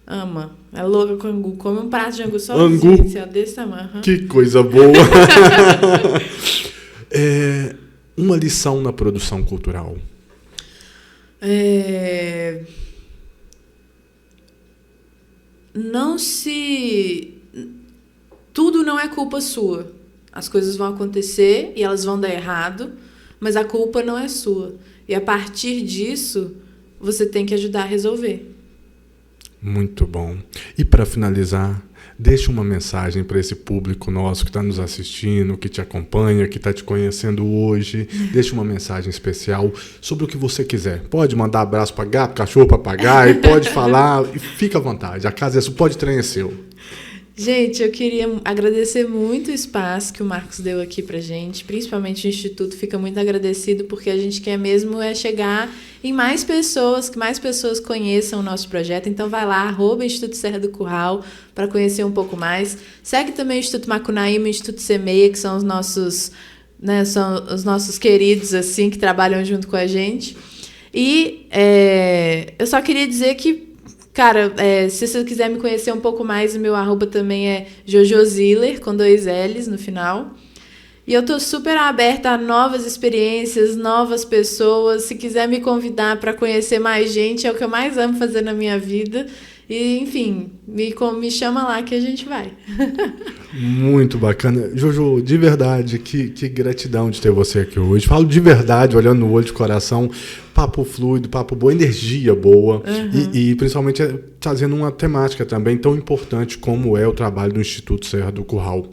Ama. É louca com angu. Come um prato de angu sozinho. Angu? Assim, desse tamanho. Que coisa boa. Uma lição na produção cultural. Tudo não é culpa sua. As coisas vão acontecer e elas vão dar errado, mas a culpa não é sua. E a partir disso, você tem que ajudar a resolver. Muito bom. E para finalizar, deixe uma mensagem para esse público nosso que está nos assistindo, que te acompanha, que está te conhecendo hoje. Deixe uma mensagem especial sobre o que você quiser. Pode mandar abraço para gato, cachorro, papagaio, pode falar, fica à vontade. A casa é sua, Pode Trem é seu. Gente, eu queria agradecer muito o espaço que o Marcos deu aqui pra gente, principalmente o Instituto fica muito agradecido porque a gente quer mesmo chegar em mais pessoas, que mais pessoas conheçam o nosso projeto. Então vai lá, @Instituto Serra do Curral, para conhecer um pouco mais. Segue também o Instituto Macunaíma e o Instituto Semeia, que são os nossos, né, são os nossos queridos assim, que trabalham junto com a gente. E eu só queria dizer que, cara, se você quiser me conhecer um pouco mais, o meu @ também é JojoZiller, com 2 L's no final. E eu tô super aberta a novas experiências, novas pessoas. Se quiser me convidar para conhecer mais gente, é o que eu mais amo fazer na minha vida. E, enfim, me chama lá que a gente vai. Muito bacana. Jojo, de verdade, que gratidão de ter você aqui hoje. Falo de verdade, olhando no olho de coração. Papo fluido, papo boa, energia boa. E principalmente trazendo uma temática também tão importante como é o trabalho do Instituto Serra do Curral.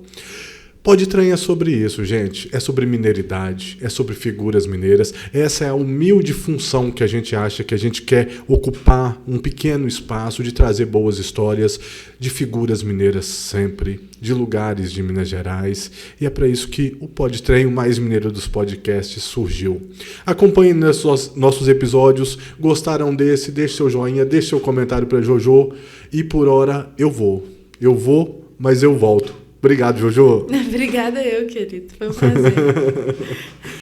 Pode Trem é sobre isso, gente. É sobre mineiridade, é sobre figuras mineiras. Essa é a humilde função que a gente acha que a gente quer ocupar um pequeno espaço de trazer boas histórias de figuras mineiras sempre, de lugares de Minas Gerais. E é para isso que o Pode Trem, o mais mineiro dos podcasts, surgiu. Acompanhem nossos episódios. Gostaram desse? Deixe seu joinha, deixe seu comentário para Jojo. E por hora, eu vou, mas eu volto. Obrigado, Jojo. Obrigada eu, querido. Foi um prazer.